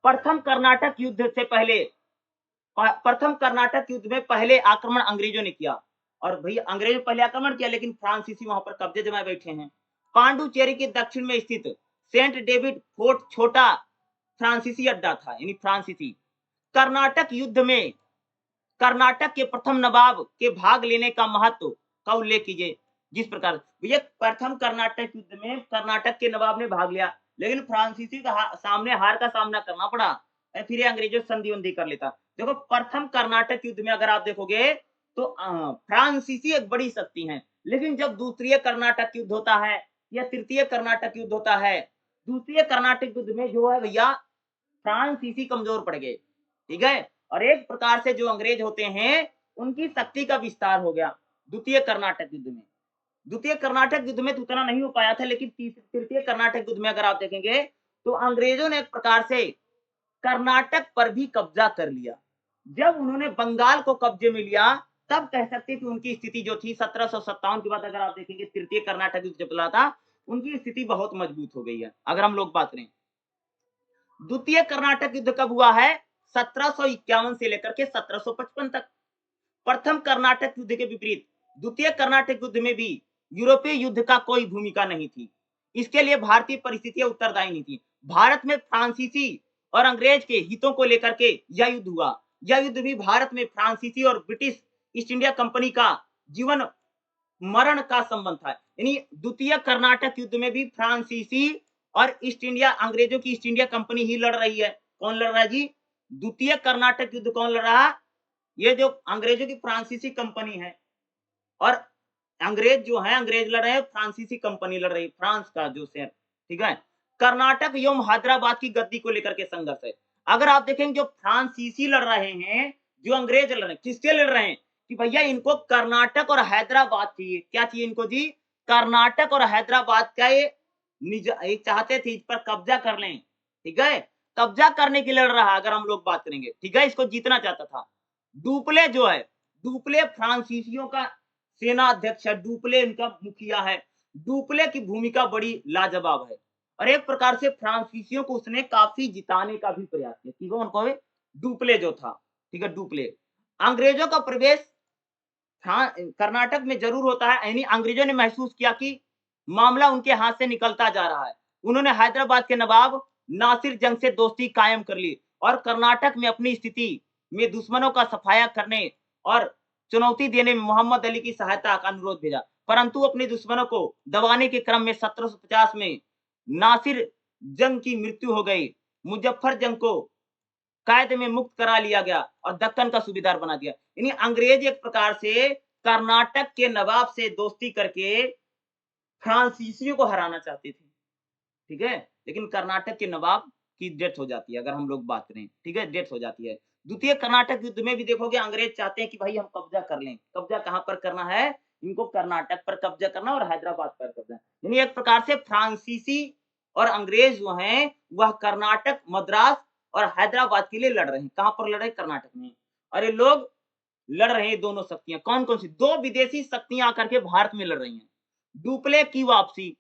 प्रथम कर्नाटक युद्ध से पहले प्रथम कर्नाटक युद्ध में पहले आक्रमण अंग्रेजों ने किया। और भैया अंग्रेजों पहले आक्रमण किया लेकिन फ्रांसीसी वहां पर कब्जे जमाए बैठे हैं। पांडुचेरी के दक्षिण में स्थित सेंट डेविड फोर्ट छोटा फ्रांसीसी अड्डा था, यानी फ्रांसीसी। कर्नाटक युद्ध में कर्नाटक के प्रथम नवाब के भाग लेने का महत्व का उल्लेख कीजिए। जिस प्रकार भैया प्रथम कर्नाटक युद्ध में कर्नाटक के नवाब ने भाग लिया लेकिन फ्रांसीसी का सामने हार का सामना करना पड़ा, फिर ये अंग्रेजों से संधि उन्धि कर लेता। देखो प्रथम कर्नाटक युद्ध में अगर आप देखोगे तो फ्रांसीसी एक बड़ी शक्ति है, लेकिन जब दूसरी कर्नाटक युद्ध होता है या तृतीय कर्नाटक युद्ध होता है, दूसरी कर्नाटक युद्ध में जो है भैया फ्रांसीसी कमजोर पड़ गए। ठीक है, और एक प्रकार से जो अंग्रेज होते हैं उनकी शक्ति का विस्तार हो गया द्वितीय कर्नाटक युद्ध में। द्वितीय कर्नाटक युद्ध में तो उतना नहीं हो पाया था, लेकिन तृतीय कर्नाटक युद्ध में अगर आप देखेंगे तो अंग्रेजों ने एक प्रकार से कर्नाटक पर भी कब्जा कर लिया। जब उन्होंने बंगाल को कब्जे में लिया तब कह सकते कि उनकी स्थिति जो थी 1757 के बाद अगर आप देखेंगे तृतीय कर्नाटक युद्ध जब चला था, उनकी स्थिति बहुत मजबूत हो गई है। अगर हम लोग बात करें द्वितीय कर्नाटक युद्ध कब हुआ है? 1751 से लेकर के 1755 तक। प्रथम कर्नाटक युद्ध के विपरीत द्वितीय कर्नाटक युद्ध में भी यूरोपीय युद्ध का कोई भूमिका नहीं थी। इसके लिए भारतीय परिस्थितियां उत्तरदायी नहीं थी। भारत में फ्रांसीसी और अंग्रेज के हितों को लेकर के यह युद्ध हुआ। यह युद्ध भी भारत में फ्रांसीसी और ब्रिटिश ईस्ट इंडिया कंपनी का जीवन मरण का संबंध था। यानी द्वितीय कर्नाटक युद्ध में भी फ्रांसीसी और ईस्ट इंडिया अंग्रेजों की ईस्ट इंडिया कंपनी ही लड़ रही है। कौन लड़ रहा है जी? द्वितीय कर्नाटक युद्ध कौन लड़ रहा? ये जो अंग्रेजों की फ्रांसीसी कंपनी है और अंग्रेज जो है अंग्रेज लड़ रहे हैं, फ्रांसीसी कंपनी लड़ रही है, फ्रांस का जो शहर। ठीक है, कर्नाटक एवं हैदराबाद की गद्दी को लेकर के संघर्ष है। अगर आप देखेंगे जो फ्रांसीसी लड़ रहे हैं, जो अंग्रेज लड़ रहे हैं, किसके लड़ रहे हैं कि भैया इनको कर्नाटक और हैदराबाद चाहिए। क्या चाहिए इनको जी? कर्नाटक और हैदराबाद का ये चाहते थे इस पर कब्जा कर लें। ठीक है, कब्जा करने के लिए लड़ रहा है। अगर हम लोग बात करेंगे, ठीक है, इसको जीतना चाहता था। डुप्ले जो है, डुप्ले फ्रांसीसियों का सेना अध्यक्ष है, डुप्ले इनका मुखिया है। डुप्ले की भूमिका बड़ी लाजवाब है और एक प्रकार से फ्रांसीसियों को उसने काफी जिताने का भी प्रयास किया। ठीक है, उनको डुप्ले जो था, ठीक है, डुप्ले। अंग्रेजों का प्रवेश कर्नाटक में जरूर होता है, यानी अंग्रेजों ने महसूस किया कि मामला उनके हाथ से निकलता जा रहा है। उन्होंने हैदराबाद के नवाब नासिर जंग से दोस्ती कायम कर ली और कर्नाटक में अपनी स्थिति में दुश्मनों का सफाया करने और चुनौती देने में मोहम्मद अली की सहायता का अनुरोध भेजा। परंतु अपने दुश्मनों को दबाने के क्रम में 1750 में नासिर जंग की मृत्यु हो गई। मुजफ्फर जंग को कैद में मुक्त करा लिया गया और दक्कन का सूबेदार बना दिया। यानी अंग्रेज एक प्रकार से कर्नाटक के नवाब से दोस्ती करके फ्रांसीसियों को हराना चाहते थे। ठीक है, लेकिन कर्नाटक के नवाब की डेथ हो जाती है। अगर हम लोग बात करें, ठीक है, डेथ हो जाती है। द्वितीय कर्नाटक युद्ध में भी देखोगे अंग्रेज चाहते हैं कि भाई हम कब्जा कर लें। कब्जा कहां पर करना है? इनको कर्नाटक पर कब्जा करना और हैदराबाद पर कब्जा। यानी एक प्रकार से फ्रांसीसी और अंग्रेज जो हैं वह कर्नाटक, मद्रास और हैदराबाद के लिए लड़ रहे हैं। कहां पर लड़ रहे हैं? कर्नाटक में। और ये लोग लड़ रहे हैं दोनों शक्तियां। कौन कौन सी? दो विदेशी शक्तियां आकर के भारत में लड़ रही हैं। डुप्ले की वापसी।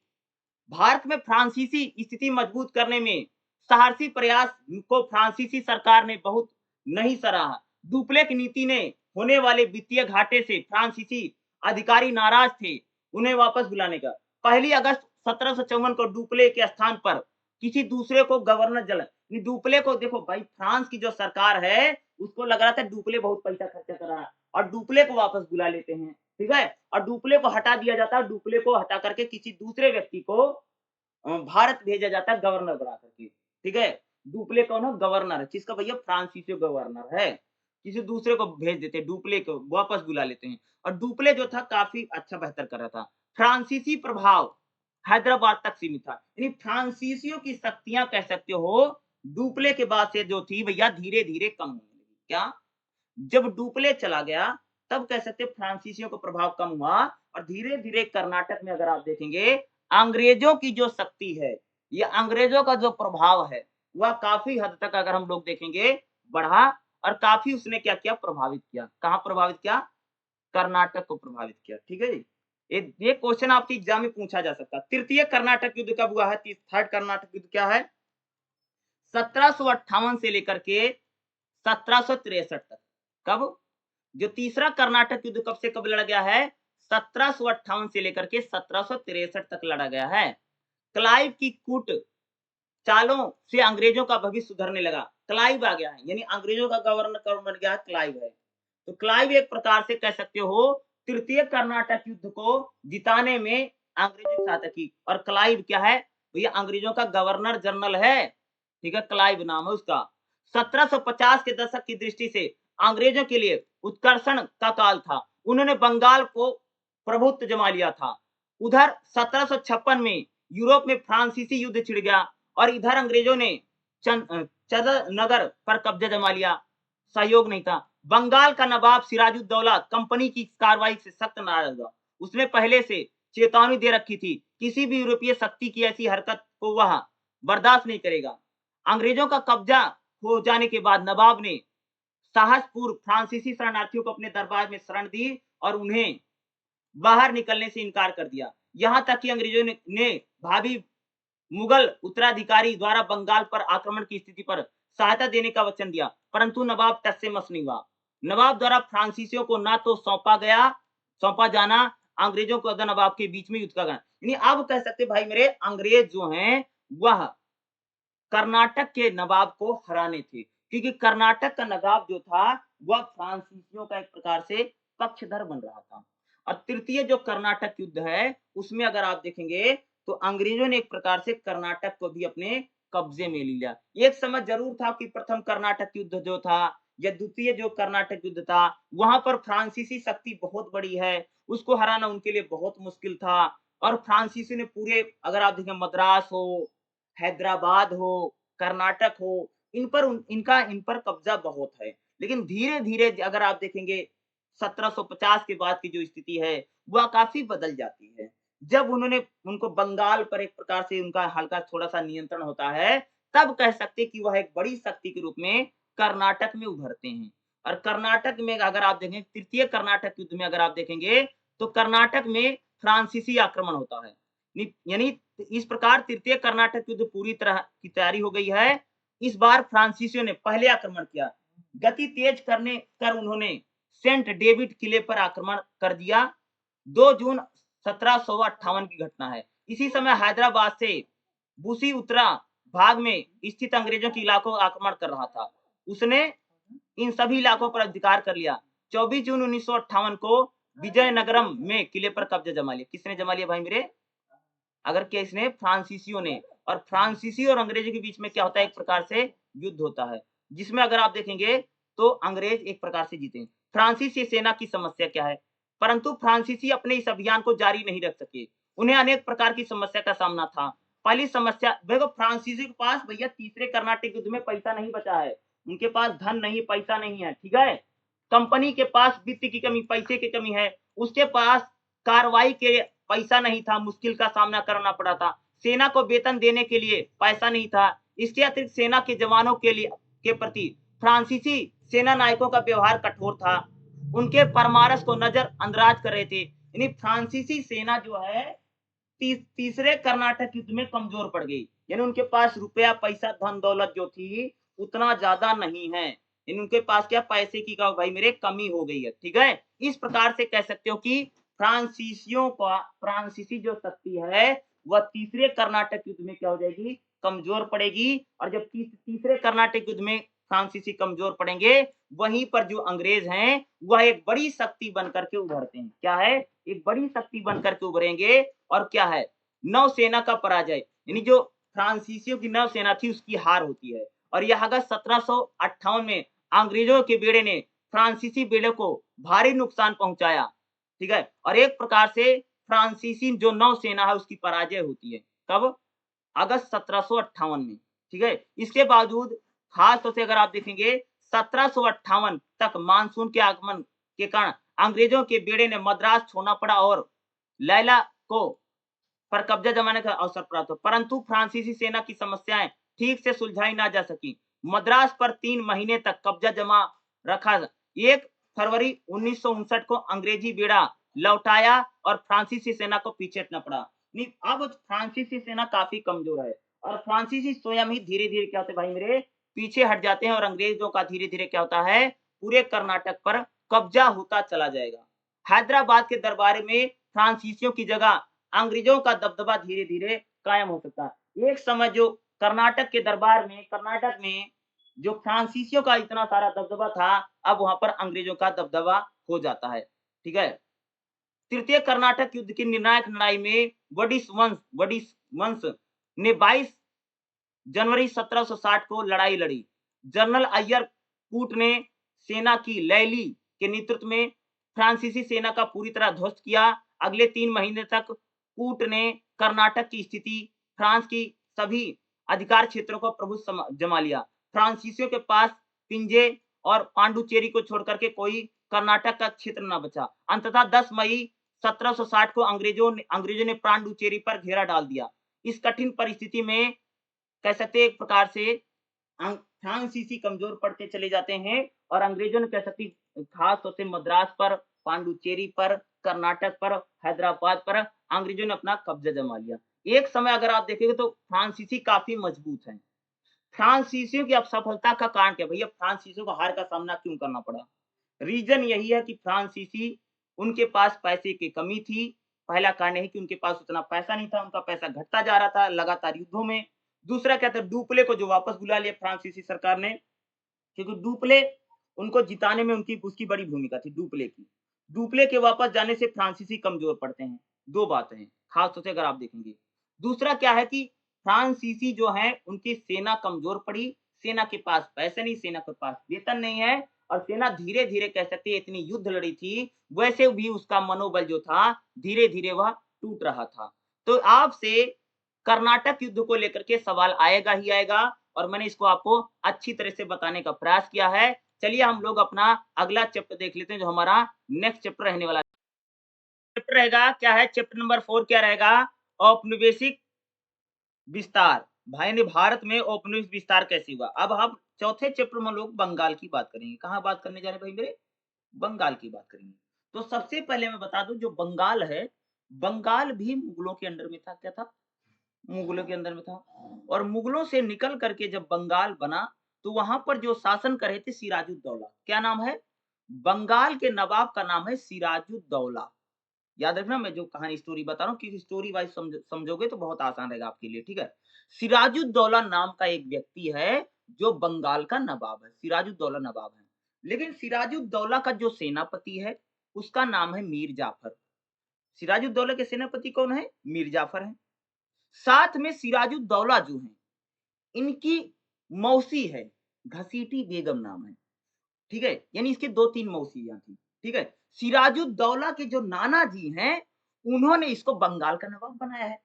भारत में फ्रांसीसी स्थिति मजबूत करने में साहसी प्रयास को फ्रांसीसी सरकार ने बहुत नहीं सराहा। डुप्ले की नीति ने होने वाले वित्तीय घाटे से फ्रांसीसी अधिकारी नाराज थे। उन्हें वापस बुलाने का 1 अगस्त 1754 को डुप्ले के स्थान पर किसी दूसरे को गवर्नर जनरल। डुप्ले को देखो भाई, फ्रांस की जो सरकार है उसको लग रहा था डुप्ले बहुत पैसा खर्चा कर रहा है और डुप्ले को वापस बुला लेते हैं। ठीक है, और डुप्ले को हटा दिया जाता है। डुप्ले को हटा करके किसी दूसरे व्यक्ति को भारत भेजा जाता है गवर्नर बना करके। ठीक है, डुप्ले कौन है? गवर्नर है। किसका भैया? फ्रांसीसी गवर्नर है। किसी दूसरे को भेज देते हैं, डुप्ले को वापस बुला लेते हैं। और डुप्ले जो था काफ़ी अच्छा बेहतर कर रहा था। फ्रांसीसी प्रभाव हैदराबाद तक सीमित था। यानी फ्रांसीसियों की शक्तियाँ कह सकते हो, डुप्ले के बाद से जो थी भैया धीरे-धीरे कम होने लगी। क्या? जब डुप्ले चला गया, तब कह सकते हैं फ्रांसीसियों का प्रभाव कम हुआ और धीरे-धीरे कर्नाटक में अगर आप देखेंगे, अंग्रेजों की जो शक्ति है, या अंग्रेजों का जो प्रभाव है, वह काफ़ी हद तक अगर हम लोग देखेंगे, बढ़ा और काफ़ी उसने क्या किया, प्रभावित किया। कहाँ प्रभावित किया? कर्नाटक को प्रभावित किया। ठीक है जी? ये क्वेश्चन आपके एग्ज़ाम में पूछा जा सकता है। तृतीय कर्नाटक युद्ध कब हुआ है? थर्ड कर्नाटक युद्ध क्या है? 1758 से लेकर के 1763 तक। कब? जो तीसरा कर्नाटक युद्ध कब से कब लड़ा गया है? 1758 से लेकर के 1763 तक लड़ा गया है। क्लाइव की कूट चालों से अंग्रेजों का भविष्य सुधरने लगा। क्लाइव आ गया है, यानी अंग्रेजों का गवर्नर कौन बन गया है? क्लाइव है। तो क्लाइव एक प्रकार से कह सकते हो तृतीय कर्नाटक युद्ध को जिताने में अंग्रेजों की सहायता की। और क्लाइव क्या है? भैया अंग्रेजों का गवर्नर जनरल है। ठीक है, क्लाइव नाम है उसका। 1750 के दशक की दृष्टि से अंग्रेजों के लिए उत्कर्षण का काल था। उन्होंने बंगाल को प्रभुत्व जमा लिया था। उधर 1756 में यूरोप में फ्रांसीसी युद्ध छिड़ गया और इधर अंग्रेजों ने चंदनगर पर कब्जा जमा लिया। सहयोग नहीं था। बंगाल का नवाब सिराजुद्दौला कंपनी की कार्रवाई से सख्त नाराज हुआ। उसने पहले से चेतावनी दे रखी थी, किसी भी यूरोपीय शक्ति की ऐसी हरकत को वह बर्दाश्त नहीं करेगा। अंग्रेजों का कब्जा हो जाने के बाद नवाब ने साहसपूर्व फ्रांसीसी शरणार्थियों को अपने दरबार में शरण दी और उन्हें बाहर निकलने से इनकार कर दिया। यहाँ तक कि अंग्रेजों ने भावी मुगल उत्तराधिकारी द्वारा बंगाल पर आक्रमण की स्थिति पर सहायता देने का वचन दिया, परंतु नवाब टस से मस नहीं हुआ। नवाब द्वारा फ्रांसीसियों को ना तो सौंपा जाना, अंग्रेजों को नवाब के बीच में युद्ध का गया। यानी अब कह सकते भाई मेरे अंग्रेज जो हैं वह कर्नाटक के नवाब को हराने थे, क्योंकि कर्नाटक का नवाब जो था वह फ्रांसीसियों का एक प्रकार से पक्षधर बन रहा था। और तृतीय जो कर्नाटक युद्ध है उसमें अगर आप देखेंगे तो अंग्रेजों ने एक प्रकार से कर्नाटक को भी अपने कब्जे में ले लिया। एक समय जरूर था कि प्रथम कर्नाटक युद्ध जो था या द्वितीय जो कर्नाटक युद्ध था वहां पर फ्रांसीसी शक्ति बहुत बड़ी है, उसको हराना उनके लिए बहुत मुश्किल था। और फ्रांसीसी ने पूरे अगर आप देखें मद्रास हो, हैदराबाद हो, कर्नाटक हो, इन पर कब्जा बहुत है। लेकिन धीरे-धीरे अगर आप देखेंगे 1750 के बाद की जो स्थिति है, वह काफ़ी बदल जाती है। जब उन्होंने उनको बंगाल पर एक प्रकार से उनका हल्का थोड़ा-सा नियंत्रण होता है, तब कह सकते हैं कि वह एक बड़ी शक्ति के रूप में कर्नाटक में उभरते हैं। और कर्नाटक में अगर आप देखें तृतीय कर्नाटक युद्ध में अगर आप देखेंगे, तो कर्नाटक में फ्रांसीसी आक्रमण होता है। यानी इस प्रकार तृतीय कर्नाटक युद्ध पूरी तरह की तैयारी हो गई है। इस बार फ्रांसीसियों ने पहले आक्रमण किया। गति तेज कर उन्होंने सेंट डेविड किले पर आक्रमण कर दिया। 2 जून 1758 की घटना है। इसी समय हैदराबाद से बुसी उत्तरा भाग में स्थित अंग्रेजों के इलाकों का आक्रमण कर रहा था। उसने इन सभी इलाकों पर अधिकार कर लिया। 24 जून 1958 को विजयनगरम में किले पर कब्जा जमा लिया। किसने जमा लिया भाई मेरे? अगर किसने? फ्रांसीसियों ने। और फ्रांसीसी और अंग्रेजों के बीच में क्या होता है? एक प्रकार से युद्ध होता है, जिसमें अगर आप देखेंगे तो अंग्रेज एक प्रकार से जीते। फ्रांसीसी सेना की समस्या क्या है? परंतु फ्रांसीसी अपने इस अभियान को जारी नहीं रख सके। उन्हें अनेक प्रकार की समस्या का सामना था। पहली समस्या देखो, फ्रांसीसी के पास भैया तीसरे कर्नाटक युद्ध में पैसा नहीं बचा है। उनके पास धन नहीं, पैसा नहीं है, ठीक है? कंपनी के पास वित्त की कमी, पैसे की कमी है। उसके पास कार्रवाई के पैसा नहीं था, मुश्किल का सामना करना पड़ा था। सेना को वेतन देने के लिए पैसा नहीं था। इसके अतिरिक्त सेना के जवानों के प्रति फ्रांसीसी सेना नायकों का व्यवहार कठोर था। उनके परामर्श को नजरअंदाज कर रहे थे। यानी फ्रांसीसी सेना जो है तीसरे कर्नाटक युद्ध में कमजोर पड़ गई। यानी उनके पास रुपया, पैसा, धन दौलत जो थी उतना ज्यादा नहीं है। इनके पास क्या पैसे की का भाई मेरे कमी हो गई है, ठीक है? इस प्रकार से कह सकते हो कि फ्रांसीसी जो शक्ति है वह तीसरे कर्नाटक युद्ध में क्या हो जाएगी? कमजोर पड़ेगी। और जब तीसरे कर्नाटक युद्ध में फ्रांसीसी कमजोर पड़ेंगे, वहीं पर जो अंग्रेज हैं वह एक बड़ी शक्ति बनकर के उभरते हैं। क्या है? एक बड़ी शक्ति बनकर के उभरेंगे। और क्या है? नौसेना का पराजय, यानी जो फ्रांसीसियों की नौसेना थी उसकी हार होती है। और यह अगस्त 1758 में अंग्रेजों के बेड़े ने फ्रांसीसी बेड़े को भारी नुकसान पहुंचाया, ठीक है, और एक प्रकार से फ्रांसीसी जो नौसेना है उसकी पराजय होती है। कब? अगस्त 1758 में, ठीक है। इसके बावजूद खास तौर से अगर आप देखेंगे 1758 तक मानसून के आगमन के कारण अंग्रेजों के बेड़े ने मद्रास छोड़ना पड़ा और लैला को पर कब्जा जमाने का अवसर प्राप्त हुआ, परंतु फ्रांसीसी सेना की समस्याएं ठीक से सुलझाई ना जा सकी। मद्रास पर 3 महीने तक कब्जा जमा रखा। 1 फरवरी 1959 को अंग्रेजी बेड़ा लौटाया और फ्रांसीसी सेना को पीछे हटना पड़ा। नहीं, अब फ्रांसीसी सेना काफी कमजोर है और फ्रांसीसी स्वयं ही धीरे-धीरे क्या होता है भाई मेरे पीछे हट जाते हैं और अंग्रेजों का धीरे-धीरे क्या होता है पूरे कर्नाटक पर कब्जा होता चला जाएगा। हैदराबाद के दरबार में फ्रांसीसियों की जगह अंग्रेजों का दबदबा धीरे-धीरे कायम हो सकता है। एक समय जो कर्नाटक में जो फ्रांसीसियों का इतना सारा दबदबा था, अब वहाँ पर अंग्रेजों का दबदबा हो जाता है। ठीक है? तृतीय कर्नाटक युद्ध की निर्णायक लड़ाई में वडिस वंश ने 22 जनवरी 1760 को लड़ाई लड़ी। जनरल अय्यर कूट ने सेना की लैली के नेतृत्व में फ्रांसीसी सेना का पूरी तरह ध्वस्त किया। अगले 3 महीने तक कूट ने कर्नाटक की स्थिति फ्रांस की सभी अधिकार क्षेत्रों को जमा लिया। फ्रांसीसियों के पास पिंजे और पांडुचेरी को छोड़कर के कोई कर्नाटक का क्षेत्र न बचा। अंततः 10 मई 1760 को अंग्रेजों ने पांडुचेरी पर घेरा डाल दिया। इस कठिन परिस्थिति में कह सकते हैं एक प्रकार से फ्रांसीसी कमजोर पड़ते चले जाते हैं और अंग्रेजों ने कह सकते खास तौर से मद्रास पर, पांडुचेरी पर, कर्नाटक पर, हैदराबाद पर अंग्रेजों ने अपना कब्जा जमा लिया। एक समय अगर आप देखेंगे तो फ्रांसीसी काफी मजबूत हैं। फ्रांसीसियों की असफलता का कारण क्या भैया? फ्रांसीसियों को हार का सामना क्यों करना पड़ा? रीजन यही है कि फ्रांसीसी उनके पास पैसे की कमी थी। पहला कारण है कि उनके पास उतना पैसा नहीं था, उनका पैसा घटता जा रहा था लगातार युद्धों में। दूसरा क्या था, डुप्ले को जो वापस बुला लिया फ्रांसीसी सरकार ने, क्योंकि डुप्ले उनको जिताने में उसकी बड़ी भूमिका थी डुप्ले की। डुप्ले के वापस जाने से फ्रांसीसी कमजोर पड़ते हैं। 2 बातें हैं, खास तौर से अगर आप देखेंगे। दूसरा क्या है कि फ्रांसीसी जो हैं उनकी सेना कमजोर पड़ी, सेना के पास पैसे नहीं, सेना के पास वेतन नहीं है और सेना धीरे-धीरे कह सकते हैं इतनी युद्ध लड़ी थी, वैसे भी उसका मनोबल जो था धीरे-धीरे वह टूट रहा था। तो आपसे कर्नाटक युद्ध को लेकर के सवाल आएगा ही आएगा और मैंने इसको आपको अच्छी तरह से बताने का प्रयास किया है। चलिए हम लोग अपना अगला चैप्टर देख लेते हैं जो हमारा नेक्स्ट चैप्टर रहने वाला है। चैप्टर रहेगा क्या है? चैप्टर नंबर 4 क्या रहेगा? औपनिवेशिक विस्तार। भाई ने भारत में औपनिवेशिक विस्तार कैसे हुआ? अब हम चौथे चैप्टर में लोग बंगाल की बात करेंगे। कहाँ बात करने जा रहे हैं भाई मेरे? बंगाल की बात करेंगे। तो सबसे पहले मैं बता दूं जो बंगाल है, बंगाल भी मुगलों के अंडर में था। क्या था? मुगलों के अंदर में था और मुगलों से निकल करके जब बंगाल बना तो वहां पर जो शासन कर रहे थे सिराजुद्दौला। क्या नाम है? बंगाल के नवाब का नाम है सिराजुद्दौला। याद रखना मैं जो कहानी स्टोरी बता रहा हूँ क्योंकि स्टोरी वाइज समझोगे तो बहुत आसान रहेगा आपके लिए। ठीक है, सिराजुद्दौला नाम का एक व्यक्ति है जो बंगाल का नवाब है। सिराजुद्दौला नवाब है, लेकिन सिराजुद्दौला का जो सेनापति है उसका नाम है मीर जाफर। सिराजुद्दौला के सेनापति कौन है? मीर जाफर है। साथ में सिराजुद्दौला जो है इनकी मौसी है, घसीटी बेगम नाम है। ठीक है, यानी इसके 2-3 मौसियां थी। ठीक है, सिराजुद्दौला के जो नाना जी हैं उन्होंने इसको बंगाल का नवाब बनाया है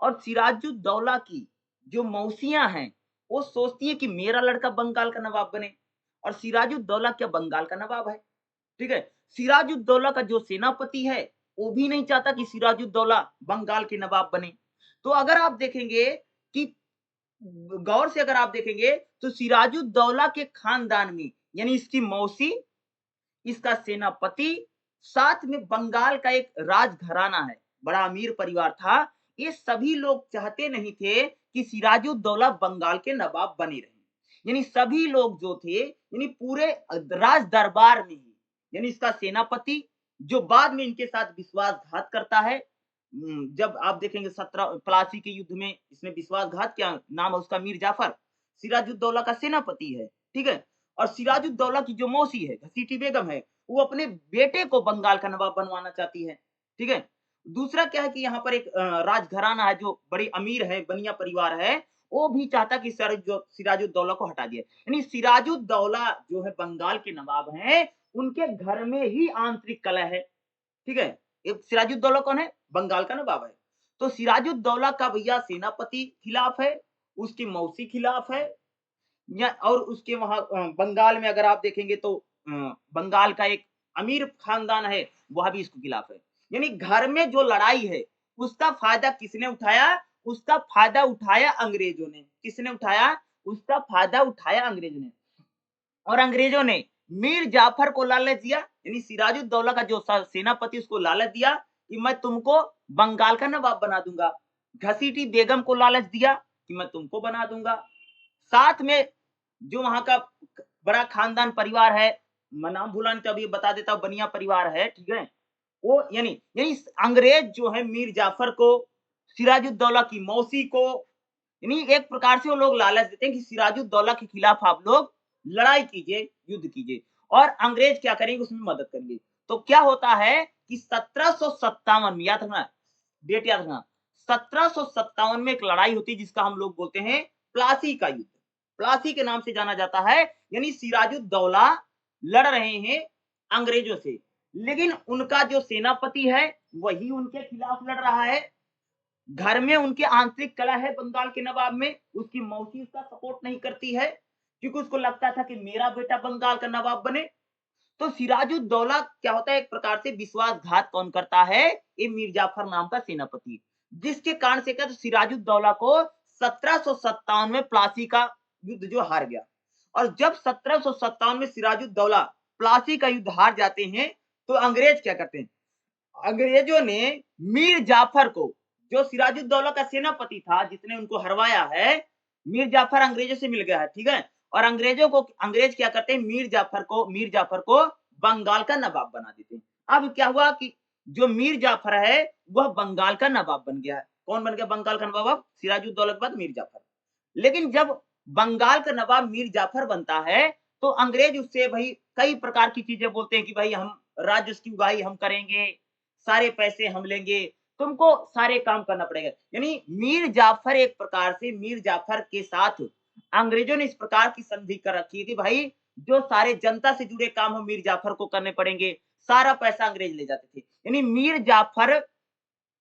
और सिराजुद्दौला की जो मौसियां हैं वो सोचती है कि मेरा लड़का बंगाल का नवाब बने और सिराजुद्दौला क्या बंगाल का नवाब है। ठीक है, सिराजुद्दौला का जो सेनापति है वो भी नहीं चाहता कि सिराजुद्दौला बंगाल के नवाब बने। तो अगर आप देखेंगे कि गौर से अगर आप देखेंगे तो सिराजुद्दौला के खानदान में यानी इसकी मौसी, इसका सेनापति, साथ में बंगाल का एक राजघराना है, बड़ा अमीर परिवार था। ये सभी लोग चाहते नहीं थे कि सिराजुद्दौला बंगाल के नवाब बने रहे। यानी सभी लोग जो थे यानी पूरे राज दरबार में ही यानी इसका सेनापति जो बाद में इनके साथ विश्वासघात करता है। जब आप देखेंगे 17 प्लासी के युद्ध में इसने विश्वासघात किया, नाम है उसका मीर जाफर, सिराजुद्दौला का सेनापति है। ठीक है, और सिराजुद्दौला की जो मौसी है घसीटी बेगम है वो अपने बेटे को बंगाल का नवाब बनवाना चाहती है। ठीक है, दूसरा क्या है कि यहाँ पर एक राजघराना है जो बड़ी अमीर है, बनिया परिवार है, वो भी चाहता कि सिराजुद्दौला को हटा दिया। यानी सिराजुद्दौला जो है बंगाल के नवाब हैं उनके घर में ही आंतरिक कलह है, ठीक है। एक सिराजुद्दौला कौन है? बंगाल का नवाब है। तो सिराजुद्दौला का भैया सेनापति खिलाफ है, उसकी मौसी खिलाफ है, या और उसके वहाँ बंगाल में अगर आप देखेंगे तो बंगाल का एक अमीर खानदान है, वह भी इसके खिलाफ है। यानी घर में जो लड़ाई है, उसका फ़ायदा किसने उठाया? उसका फ़ायदा उठाया अंग्रेज़ों ने। किसने उठाया? उसका फ़ायदा उठाया अंग्रेज़ों ने। और अंग्रेज़ों ने मीर जाफ़र को लालच दिया, यानी सिराजुद्दौला का जो सेनापति उसको लालच दिया कि मैं तुमको बंगाल का नवाब बना दूँगा। घसीटी बेगम को लालच दिया कि मैं तुमको बना दूँगा। साथ में जो वहाँ का बड़ा खानदान परिवार है, मैं नाम भूला नहीं तो अभी बता देता हूँ, बनिया परिवार है, ठीक है? वो यानी यानी अंग्रेज जो है मीर जाफ़र को, सिराजुद्दौला की मौसी को, यानी एक प्रकार से वो लोग लालच देते हैं कि सिराजुद्दौला के खिलाफ आप लोग लड़ाई कीजिए, युद्ध कीजिए और अंग्रेज क्या करेंगे उसमें मदद करेंगे। तो क्या होता है कि 1757 में याद रखना, डेट याद रखना, 1757 में एक लड़ाई होती है जिसका हम लोग बोलते हैं प्लासी का युद्ध। प्लासी के नाम से जाना जाता है, यानी सिराजुद्दौला लड़ रहे हैं अंग्रेजों से, लेकिन उनका जो सेनापति है वही उनके खिलाफ लड़ रहा है। घर में उनके आंतरिक कलह है बंगाल के नवाब में, उसकी मौसी उसका सपोर्ट नहीं करती है, क्योंकि उसको लगता था कि मेरा बेटा बंगाल का नवाब बने। तो सिराजुद्दौला क्या होता है, एक प्रकार से विश्वासघात कौन करता है? ये मीर जाफर नाम का सेनापति, जिसके कारण से क्या तो सिराजुद्दौला को 1757 में प्लासी का युद्ध जो हार गया। और जब 1757 में सिराजुद्दौला प्लासी का युद्ध हार जाते हैं, तो अंग्रेज क्या करते हैं? अंग्रेजों ने मीर जाफर को, जो सिराजुद्दौला का सेनापति था जिसने उनको हरवाया है, मीर जाफर अंग्रेजों से मिल गया है, ठीक है। और अंग्रेज क्या करते हैं, मीर जाफर को बंगाल का नवाब बना देते हैं। अब क्या हुआ कि जो मीर जाफर है वह बंगाल का नवाब बन गया है। कौन बन गया बंगाल का नवाब? सिराजुद्दौला के बाद मीर जाफर। लेकिन जब बंगाल का नवाब मीर जाफर बनता है, तो अंग्रेज उससे भाई कई प्रकार की चीजें बोलते हैं कि भाई हम राजस्व की उगाही हम करेंगे, सारे पैसे हम लेंगे, तुमको सारे काम करना पड़ेगा। यानी मीर जाफर एक प्रकार से मीर जाफर के साथ अंग्रेजों ने इस प्रकार की संधि कर रखी है कि भाई जो सारे जनता से जुड़े काम हम मीर जाफर को करने पड़ेंगे, सारा पैसा अंग्रेज ले जाते थे। यानी मीर जाफर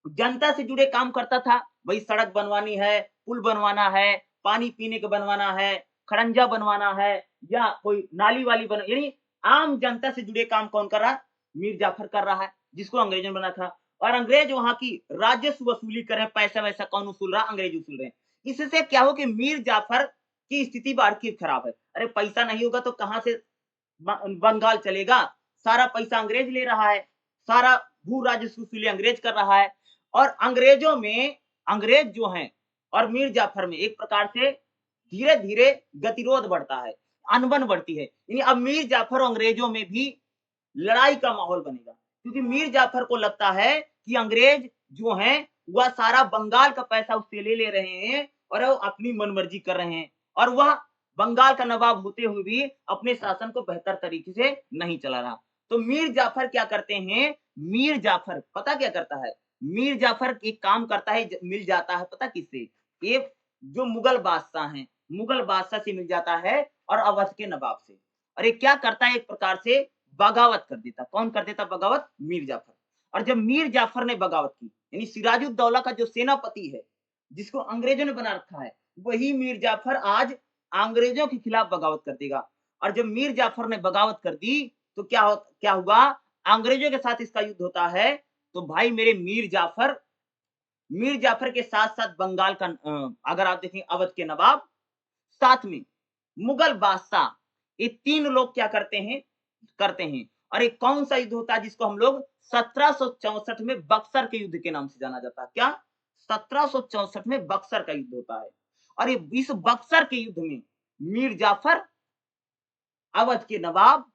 जनता से जुड़े काम करता था, वही सड़क बनवानी है, पुल बनवाना है, पानी पीने का बनवाना है, खड़ंजा बनवाना है, या कोई नाली वाली बन, यानी आम जनता से जुड़े काम कौन कर रहा है? मीर जाफर कर रहा है, जिसको अंग्रेजों ने बना था। और अंग्रेज वहां की राजस्व वसूली कर रहे हैं, पैसा वैसा कौन वसूल रहा? अंग्रेज वसूल रहे हैं। इससे क्या हो कि मीर जाफर की स्थिति बाढ़ की खराब है। अरे पैसा नहीं होगा तो कहां से बंगाल चलेगा? सारा पैसा अंग्रेज ले रहा है, सारा भू राजस्व वसूली अंग्रेज कर रहा है। और अंग्रेजों में अंग्रेज जो हैं और मीर जाफर में एक प्रकार से धीरे-धीरे गतिरोध बढ़ता है, अनबन बढ़ती है। यानी अब मीर जाफर और अंग्रेजों में भी लड़ाई का माहौल बनेगा, क्योंकि मीर जाफर को लगता है कि अंग्रेज जो हैं वह सारा बंगाल का पैसा उससे ले रहे हैं और वो अपनी मनमर्जी कर रहे हैं, और वह बंगाल का नवाब होते हुए भी अपने शासन को बेहतर तरीके से नहीं चला रहा। तो मीर जाफर क्या करते हैं? मीर जाफर पता क्या करता है? मीर जाफर एक काम करता है, मिल जाता है पता किससे? ये जो मुगल बादशाह हैं, मुगल बादशाह से मिल जाता है और अवध के नवाब से। और ये क्या करता है, एक प्रकार से बगावत कर देता। कौन कर देता बगावत? मीर जाफर। और जब मीर जाफर ने बगावत की, यानी सिराजुद्दौला का जो सेनापति है, जिसको अंग्रेजों ने बना रखा है, वही मीर जाफर आज अंग्रेजों के खिलाफ बगावत कर देगा। और जब मीर जाफर ने बगावत कर दी, तो क्या हुआ? अंग्रेजों के साथ इसका युद्ध होता है। तो भाई मेरे मीर जाफर के साथ-साथ बंगाल का अगर आप देखें अवध के नवाब, साथ में मुगल बादशाह, ये 3 लोग क्या करते हैं। और एक कौन-सा युद्ध होता है जिसको हम लोग 1764 में बक्सर के युद्ध के नाम से जाना जाता है। क्या? 1764 में बक्सर का युद्ध होता है। और ये इस बक्सर के युद्ध में मीर जाफर, अवध के नवाब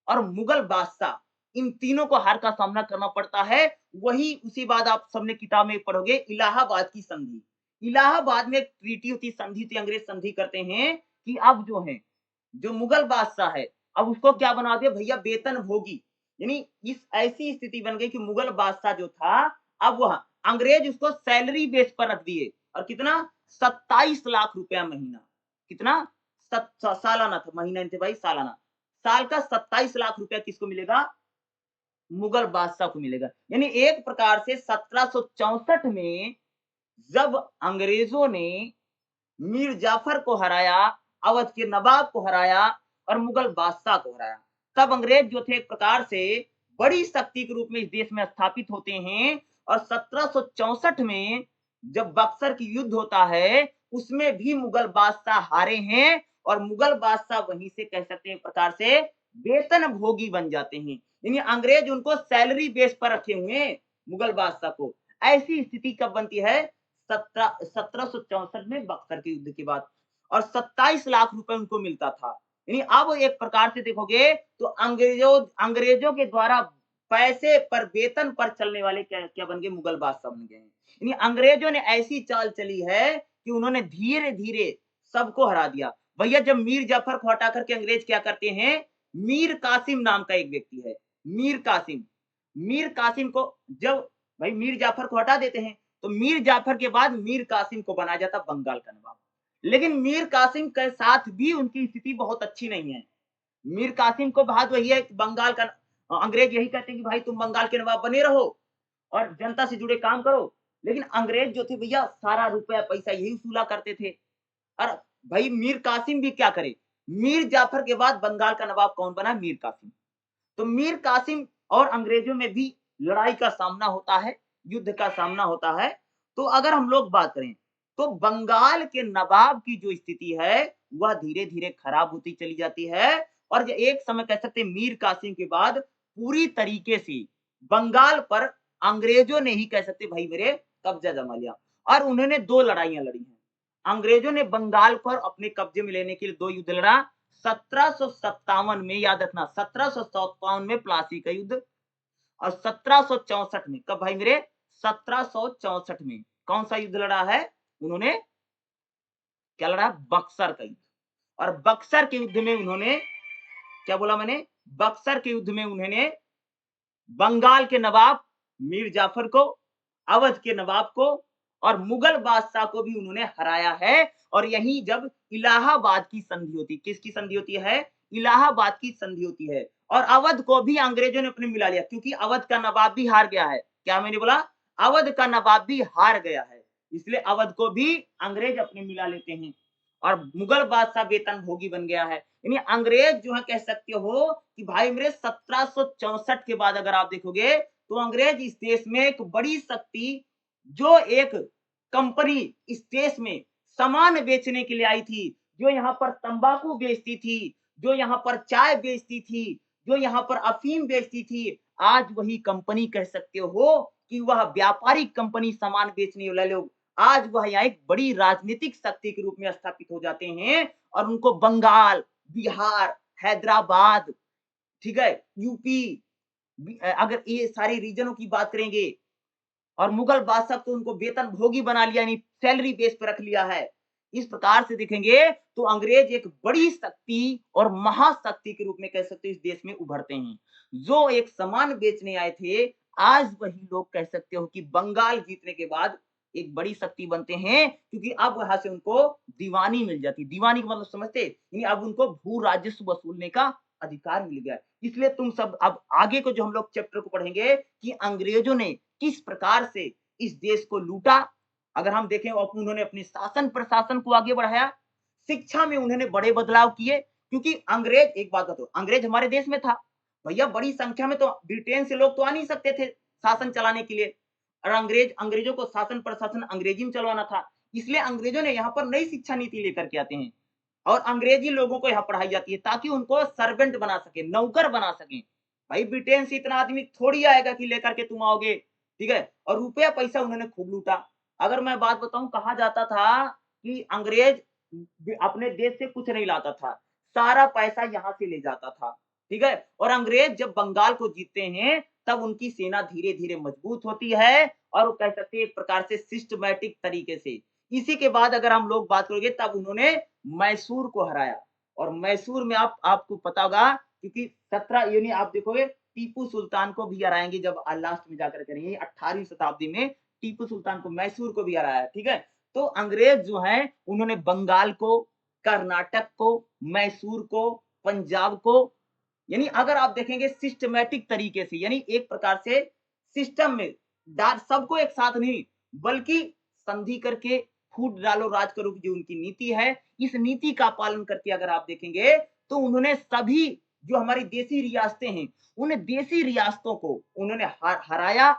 और मुगल बादशाह, इन तीनों को हार का सामना करना पड़ता है। वही उसी बाद आप सबने किताब में पढ़ोगे इलाहाबाद की संधि। इलाहाबाद में एक ट्रीटी होती है, संधि होती है, अंग्रेज संधि करते हैं कि अब जो है, जो मुगल बादशाह है, अब उसको क्या बना दिया भैया? वेतनभोगी। यानी इस ऐसी स्थिति बन गई कि मुगल बादशाह जो था, अब वह अंग्रेज उसको सैलरी बेस पर रख दिए। और कितना? 27 लाख रुपया महीना। कितना? सालाना था, महीना नहीं थे भाई, सालाना। साल का 27 लाख रुपया किसको मिलेगा? मुगल बादशाह को मिलेगा। यानी एक प्रकार से 1764 में जब अंग्रेजों ने मीर जाफर को हराया, अवध के नवाब को हराया और मुगल बादशाह को हराया, तब अंग्रेज जो थे एक प्रकार से बड़ी शक्ति के रूप में इस देश में स्थापित होते हैं। और 1764 में जब बक्सर की युद्ध होता है, उसमें भी मुगल बादशाह हारे हैं और मुगल बादशाह वहीं से कह सकते हैं एक प्रकार से वेतन भोगी बन जाते हैं। यानी अंग्रेज उनको सैलरी बेस पर रखे हुए हैं मुगल बादशाह को। ऐसी स्थिति कब बनती है? 1764 में बक्सर के युद्ध के बाद। और 27 लाख रुपए उनको मिलता था। यानी अब एक प्रकार से देखोगे तो अंग्रेजों के द्वारा पैसे पर वेतन पर चलने वाले क्या क्या बन गए? मुगल बादशाह बन गए हैं। यानी अंग्रेजों ने ऐसी चाल चली है कि उन्होंने धीरे धीरे सबको हरा दिया। भैया जब मीर जाफर को हटा करके अंग्रेज क्या करते हैं? मीर कासिम नाम का एक व्यक्ति है, मीर कासिम। मीर कासिम को जब भाई मीर जाफर को हटा देते हैं, तो मीर जाफर के बाद मीर कासिम को बनाया जाता बंगाल का नवाब। लेकिन मीर कासिम के साथ भी उनकी स्थिति बहुत अच्छी नहीं है। मीर कासिम को बात वही है कि बंगाल का अंग्रेज यही कहते हैं कि भाई तुम बंगाल के नवाब बने रहो और जनता से जुड़े काम करो। लेकिन अंग्रेज जो थे भैया सारा रुपया पैसा यही वसूला करते थे। और भाई मीर कासिम भी क्या करे? मीर जाफर के बाद बंगाल का नवाब कौन बना? मीर कासिम। तो मीर कासिम और अंग्रेजों में भी लड़ाई का सामना होता है, युद्ध का सामना होता है। तो अगर हम लोग बात करें तो बंगाल के नवाब की जो स्थिति है वह धीरे धीरे खराब होती चली जाती है। और एक समय कह सकते हैं मीर कासिम के बाद पूरी तरीके से बंगाल पर अंग्रेजों ने ही कह सकते भाई मेरे कब्जा जमा लिया। और उन्होंने दो लड़ाइयां लड़ी हैं। अंग्रेजों ने बंगाल पर अपने कब्जे में लेने के लिए दो युद्ध लड़ा। 1757 में, याद रखना 1757 में प्लासी का युद्ध। और 1764 में, कब भाई मेरे? 1764 में कौन सा युद्ध लड़ा है उन्होंने? क्या लड़ा? बक्सर का युद्ध। और बक्सर के युद्ध में उन्होंने क्या बोला मैंने? बक्सर के युद्ध में उन्होंने बंगाल के नवाब मीर जाफर को, अवध के नवाब को और मुगल बादशाह को भी उन्होंने हराया है। और यही जब इलाहाबाद की संधि होती, किसकी संधि होती है? इलाहाबाद की संधि होती है। और अवध को भी अंग्रेजों ने अपने मिला लिया, क्योंकि अवध का नवाब भी हार गया है। क्या मैंने बोला? अवध का नवाब भी हार गया है, इसलिए अवध को भी अंग्रेज अपने मिला लेते हैं। और मुगल बादशाह वेतन भोगी बन गया है। यानी अंग्रेज जो है कह सकते हो कि भाई मेरे 1764 के बाद अगर आप देखोगे तो अंग्रेज इस देश में एक बड़ी शक्ति, जो एक कंपनी इस देश में सामान बेचने के लिए आई थी, जो यहाँ पर तंबाकू बेचती थी, जो यहाँ पर चाय बेचती थी, जो यहाँ पर अफीम बेचती थी, आज वही कंपनी कह सकते हो कि वह व्यापारिक कंपनी, सामान बेचने वाले लोग, आज वह यहाँ एक बड़ी राजनीतिक शक्ति के रूप में स्थापित हो जाते हैं। और उनको बंगाल, बिहार, हैदराबाद, ठीक है, यूपी, अगर ये सारे रीजनों की बात करेंगे, और मुगल बादशाह तो उनको वेतन भोगी बना लिया, यानी सैलरी बेस पे रख लिया है। इस प्रकार से देखेंगे तो अंग्रेज एक बड़ी शक्ति और महाशक्ति के रूप में कह सकते हो इस देश में उभरते हैं। जो एक सामान बेचने आए थे, आज वही लोग कह सकते हो कि बंगाल जीतने के बाद एक बड़ी शक्ति बनते हैं, क्योंकि अब वहां से उनको दीवानी मिल जाती। दीवानी का मतलब समझते? यानी अब उनको भू राजस्व वसूलने का अधिकार मिल गया। इसलिए तुम सब अब आगे को जो हम लोग चैप्टर को पढ़ेंगे कि अंग्रेजों ने किस प्रकार से इस देश को लूटा। अगर हम देखें उन्होंने अपने शासन प्रशासन को आगे बढ़ाया, शिक्षा में उन्होंने बड़े बदलाव किए, क्योंकि अंग्रेज, एक बात बताओ, अंग्रेज हमारे देश में था भैया, बड़ी संख्या में, तो ब्रिटेन से लोग तो आ नहीं सकते थे शासन चलाने के लिए। और अंग्रेजों को शासन प्रशासन अंग्रेजी में चलवाना था, इसलिए अंग्रेजों ने यहाँ पर नई शिक्षा नीति लेकर के आते हैं और अंग्रेजी लोगों को यहाँ पढ़ाई जाती है ताकि उनको सर्वेंट बना सके, नौकर बना सके। भाई ब्रिटेन से इतना आदमी थोड़ी आएगा कि लेकर के तुम आओगे, ठीक है। और रुपया पैसा उन्होंने खूब लूटा। अगर मैं बात बताऊं, कहा जाता था कि अंग्रेज अपने देश से कुछ नहीं लाता था, सारा पैसा यहाँ से ले जाता था, ठीक है। और अंग्रेज जब बंगाल को जीतते हैं तब उनकी सेना धीरे धीरे मजबूत होती है और वो कह सकते हैं एक प्रकार से सिस्टमैटिक तरीके से। इसी के बाद अगर हम लोग बात करेंगे तब उन्होंने मैसूर को हराया। और मैसूर में आपको पता होगा, क्योंकि 17 यानी आप देखोगे टीपू सुल्तान को भी हराएंगे जब लास्ट में जाकर करेंगे 18वीं शताब्दी में टीपू सुल्तान को, मैसूर को भी हराया, ठीक है। तो अंग्रेज जो हैं उन्होंने बंगाल को, कर्नाटक को, मैसूर को, पंजाब को यानी अगर आप देखेंगे सिस्टमैटिक तरीके से, यानी एक प्रकार से सिस्टम में डाल सबको एक साथ नहीं, बल्कि संधि करके फूट डालो राज करो की जो उनकी नीति है, इस नीति का पालन करके अगर आप देखेंगे तो उन्होंने सभी जो हमारी देसी रियासतें हैं, उन देसी रियासतों को उन्होंने हराया।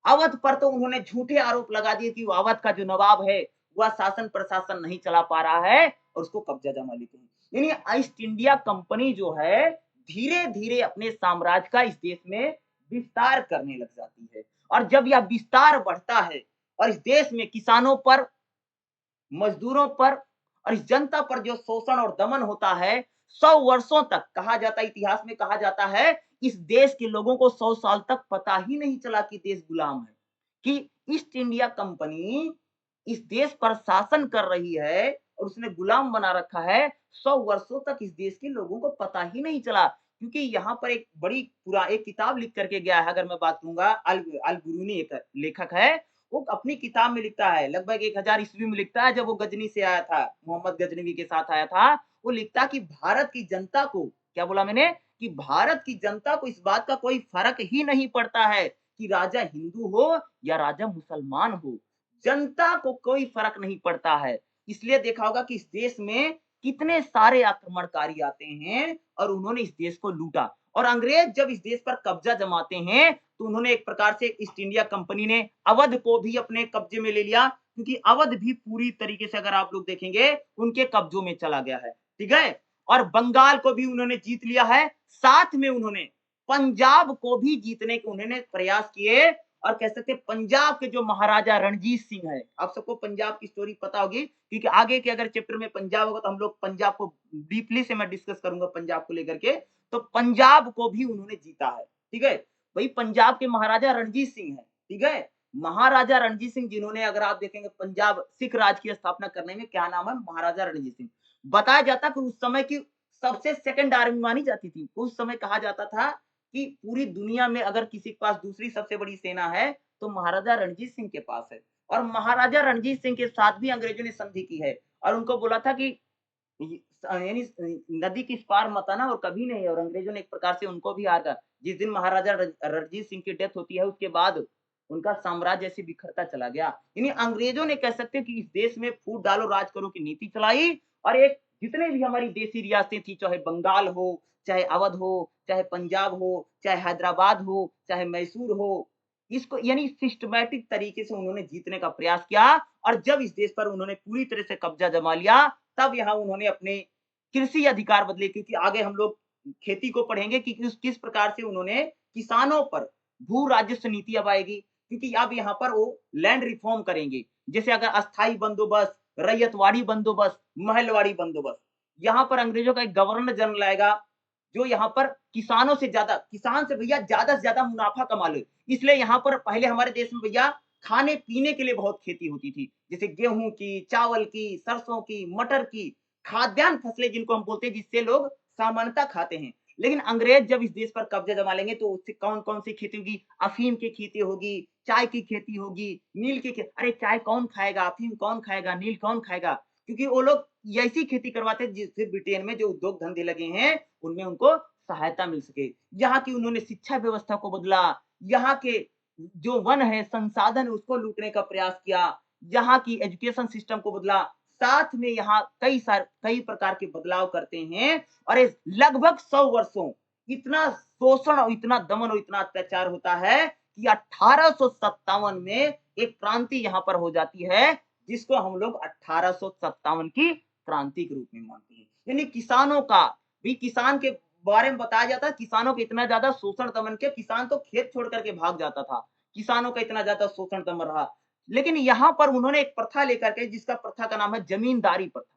अवध पर तो उन्होंने झूठे आरोप लगा दिए कि वो अवध का जो नवाब है, वह शासन प्रशासन नहीं चला पा रहा है और उसको कब्जा जमा लेते हैं। यानी ईस्ट इंडिया कंपनी जो है, धीरे-धीरे अपने साम्राज्य का इस देश में विस्तार करने लग जाती है। और जब यह विस्तार बढ़ता है और इस देश में किसानों पर, मजदूरों पर और इस जनता पर जो शोषण और दमन होता है, 100 वर्षों तक कहा जाता है, इतिहास में कहा जाता है, इस देश के लोगों को 100 साल तक पता ही नहीं चला कि देश गुलाम है, कि ईस्ट इंडिया कंपनी इस देश पर शासन कर रही है और उसने गुलाम बना रखा है। 100 वर्षों तक इस देश के लोगों को पता ही नहीं चला, क्योंकि यहाँ पर एक बड़ी पूरा एक किताब लिख करके गया है, अगर मैं बात करूँगा, अल गुरूनी एक लेखक है, वो अपनी किताब में लिखता है, लगभग 1000 ईस्वी में लिखता है, जब वो गजनी से आया था, मोहम्मद गजनवी के साथ आया था, वो लिखता कि भारत की जनता को, क्या बोला मैंने? कि भारत की जनता को इस बात का कोई फ़र्क ही नहीं पड़ता है कि राजा हिंदू हो या राजा मुसलमान हो, जनता को कोई फ़र्क नहीं पड़ता है। इसलिए देखा होगा कि इस देश में कितने सारे आक्रमणकारी आते हैं और उन्होंने इस देश को लूटा, और अंग्रेज जब इस देश पर कब्जा जमाते हैं, तो उन्होंने एक प्रकार से ईस्ट इंडिया कंपनी ने अवध को भी अपने कब्जे में ले लिया, क्योंकि अवध भी पूरी तरीके से अगर आप लोग देखेंगे उनके कब्जों में चला गया है, ठीक है? और बंगाल को भी उन्होंने जीत लिया है, साथ में उन्होंने पंजाब को भी जीतने के उन्होंने प्रयास किए, और कह सकते हैं पंजाब के जो महाराजा रणजीत सिंह है, आप सबको पंजाब की स्टोरी पता होगी, क्योंकि आगे के अगर चैप्टर में पंजाब होगा तो हम लोग पंजाब को डीपली से मैं डिस्कस करूंगा पंजाब को लेकर के, तो पंजाब को भी उन्होंने जीता है, ठीक है? वही पंजाब के महाराजा रणजीत सिंह है, ठीक है? महाराजा रणजीत सिंह, जिन्होंने अगर आप देखेंगे पंजाब सिख राज की स्थापना करने में, क्या नाम है? महाराजा रणजीत सिंह। बताया जाता कि उस समय की सबसे सेकंड आर्मी मानी जाती थी। उस समय कहा जाता था कि पूरी दुनिया में अगर किसी के पास दूसरी सबसे बड़ी सेना है, तो महाराजा रणजीत सिंह के पास है। और महाराजा रणजीत सिंह के साथ भी अंग्रेजों ने संधि की है और उनको बोला था कि यानी नदी के इस पार मत आना और कभी नहीं, और अंग्रेजों ने एक प्रकार से उनको भी हारा। जिस दिन महाराजा रणजीत सिंह की डेथ होती है, उसके बाद उनका साम्राज्य ऐसे बिखरता चला गया। यानी अंग्रेजों ने कह सकते हैं कि इस देश में फूट डालो राज करो की नीति चलाई, और एक जितने भी हमारी देसी रियासतें थी, चाहे बंगाल हो, चाहे अवध हो, चाहे पंजाब हो, चाहे हैदराबाद हो, चाहे मैसूर हो, इसको यानी सिस्टमैटिक तरीके से उन्होंने जीतने का प्रयास किया। और जब इस देश पर उन्होंने पूरी तरह से कब्जा जमा लिया, तब यहाँ उन्होंने अपने कृषि अधिकार बदले, क्योंकि आगे हम लोग खेती को पढ़ेंगे कि किस प्रकार से उन्होंने किसानों पर भू राजस्व नीति अब आएगी, क्योंकि अब यहाँ पर वो लैंड रिफॉर्म करेंगे। जैसे अगर अस्थाई बंदोबस्त, रैयतवाड़ी बंदोबस्त, महलवाड़ी बंदोबस्त, यहाँ पर अंग्रेजों का एक गवर्नर जनरल आएगा, जो यहाँ पर किसानों से ज्यादा, किसान से भैया ज्यादा से ज्यादा मुनाफा कमा ले। इसलिए यहाँ पर पहले हमारे देश में भैया खाने पीने के लिए बहुत खेती होती थी, जैसे गेहूं की, चावल की, सरसों की, मटर की, खाद्यान्न फसलें जिनको हम बोलते हैं, जिससे लोग सामान्यतः खाते हैं। लेकिन अंग्रेज जब इस देश पर कब्जा जमा लेंगे, तो उससे कौन-कौन सी खेती होगी? अफीम की खेती होगी, चाय की खेती होगी, नील की खे अरे चाय कौन खाएगा? अफीम कौन खाएगा? नील कौन खाएगा? क्योंकि वो लोग ऐसी खेती करवाते हैं जिससे ब्रिटेन में जो उद्योग धंधे लगे हैं, उनमें उनको सहायता मिल सके। यहाँ की उन्होंने शिक्षा व्यवस्था को बदला, यहाँ के जो वन है, संसाधन है, उसको लूटने का प्रयास किया, यहाँ की एजुकेशन सिस्टम को बदला, साथ में यहाँ कई प्रकार के बदलाव करते हैं, और इस लगभग 100 वर्षों इतना शोषण और इतना दमन और इतना अत्याचार होता है कि 1857 में एक क्रांति यहाँ पर हो जाती है, जिसको हम लोग 1857 की क्रांति के रूप में मानते हैं। यानी किसानों का भी, किसान के बारे में बताया जाता है, किसानों के इतना ज्यादा शोषण दमन के, किसान तो खेत छोड़ करके भाग जाता था, किसानों का इतना ज्यादा शोषण दमन रहा। लेकिन यहाँ पर उन्होंने एक प्रथा लेकर के, जिसका प्रथा का नाम है जमींदारी प्रथा।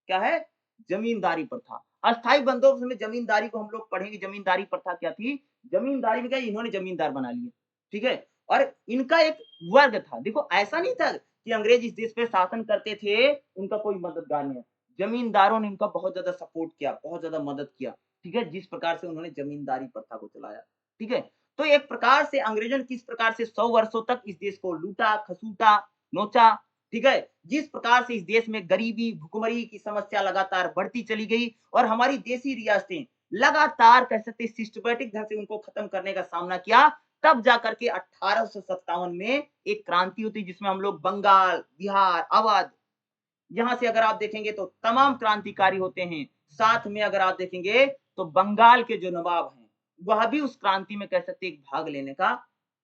क्या है? जमींदारी प्रथा। अस्थाई बंदोबस्त में जमींदारी को हम लोग पढ़ेंगे, जमींदारी प्रथा क्या थी? जमींदारी में क्या, इन्होंने जमींदार बना लिए, ठीक है? और इनका एक वर्ग था। देखो ऐसा नहीं था कि अंग्रेज इस देश पे शासन करते थे, उनका कोई मददगार नहीं है। जमींदारों ने इनका बहुत ज्यादा सपोर्ट किया, बहुत ज्यादा मदद किया, ठीक है? जिस प्रकार से उन्होंने जमींदारी प्रथा को चलाया, ठीक है? तो एक प्रकार से अंग्रेजों ने किस प्रकार से 100 वर्षों तक इस देश को लूटा, खसूटा, नोचा, ठीक है? जिस प्रकार से इस देश में गरीबी, भुखमरी की समस्या लगातार बढ़ती चली गई, और हमारी देसी रियासतें लगातार कह सकते हैं सिस्टमैटिक ढंग से उनको खत्म करने का सामना किया, तब जाकर के 1857 में एक क्रांति होती है जिसमें हम लोग बंगाल, बिहार, अवध, यहाँ से अगर आप देखेंगे तो तमाम क्रांतिकारी होते हैं। साथ में अगर आप देखेंगे तो बंगाल के जो नवाब हैं, वह भी उस क्रांति में कह सकते हैं भाग लेने का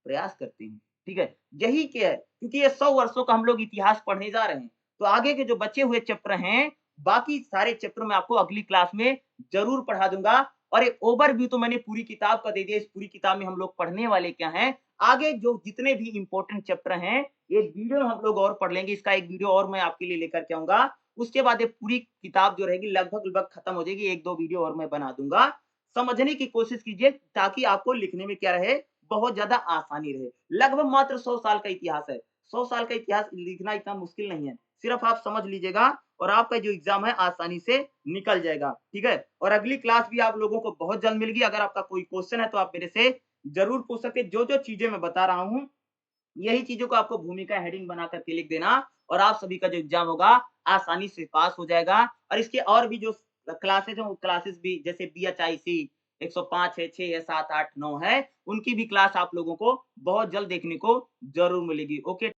प्रयास करते हैं। ठीक है? यही क्या है, क्योंकि ये 100 वर्षों का हम लोग इतिहास पढ़ने जा रहे हैं। तो आगे के जो बचे हुए चैप्टर हैं, बाकी सारे चैप्टर मैं आपको अगली क्लास में ज़रूर पढ़ा दूँगा और एक ओवरव्यू तो मैंने पूरी किताब का दे दिया। इस पूरी किताब में हम लोग पढ़ने वाले क्या हैं, आगे जो जितने भी इम्पोर्टेंट चैप्टर हैं, एक वीडियो हम लोग और पढ़ लेंगे। इसका एक वीडियो और मैं आपके लिए लेकर के आऊँगा। उसके बाद ये पूरी किताब जो रहेगी लगभग-लगभग खत्म हो जाएगी। 1-2 वीडियो और मैं बना दूँगा। समझने की कोशिश कीजिए ताकि आपको लिखने में क्या रहे, बहुत ज़्यादा आसानी रहे। लगभग मात्र 100 साल का इतिहास है। 100 साल का इतिहास लिखना इतना मुश्किल नहीं है। सिर्फ आप समझ लीजिएगा और आपका जो एग्ज़ाम है आसानी से निकल जाएगा। ठीक है? और अगली क्लास भी आप लोगों को बहुत जल्द मिलेगी। अगर आपका कोई क्वेश्चन है तो आप मेरे से ज़रूर पूछ सकते हैं। जो-जो चीज़ें मैं बता रहा हूँ, यही चीज़ों को आपको भूमिका हेडिंग बना कर के लिख देना और आप सभी का जो एग्ज़ाम होगा आसानी से पास हो जाएगा। और इसके और भी जो क्लासेज़ हैं, वो क्लासेज़ भी जैसे बीएचआईसी 105 है, 6 है, 7, 8, 9 है, उनकी भी क्लास आप लोगों को बहुत जल्द देखने को ज़रूर मिलेगी। ओके।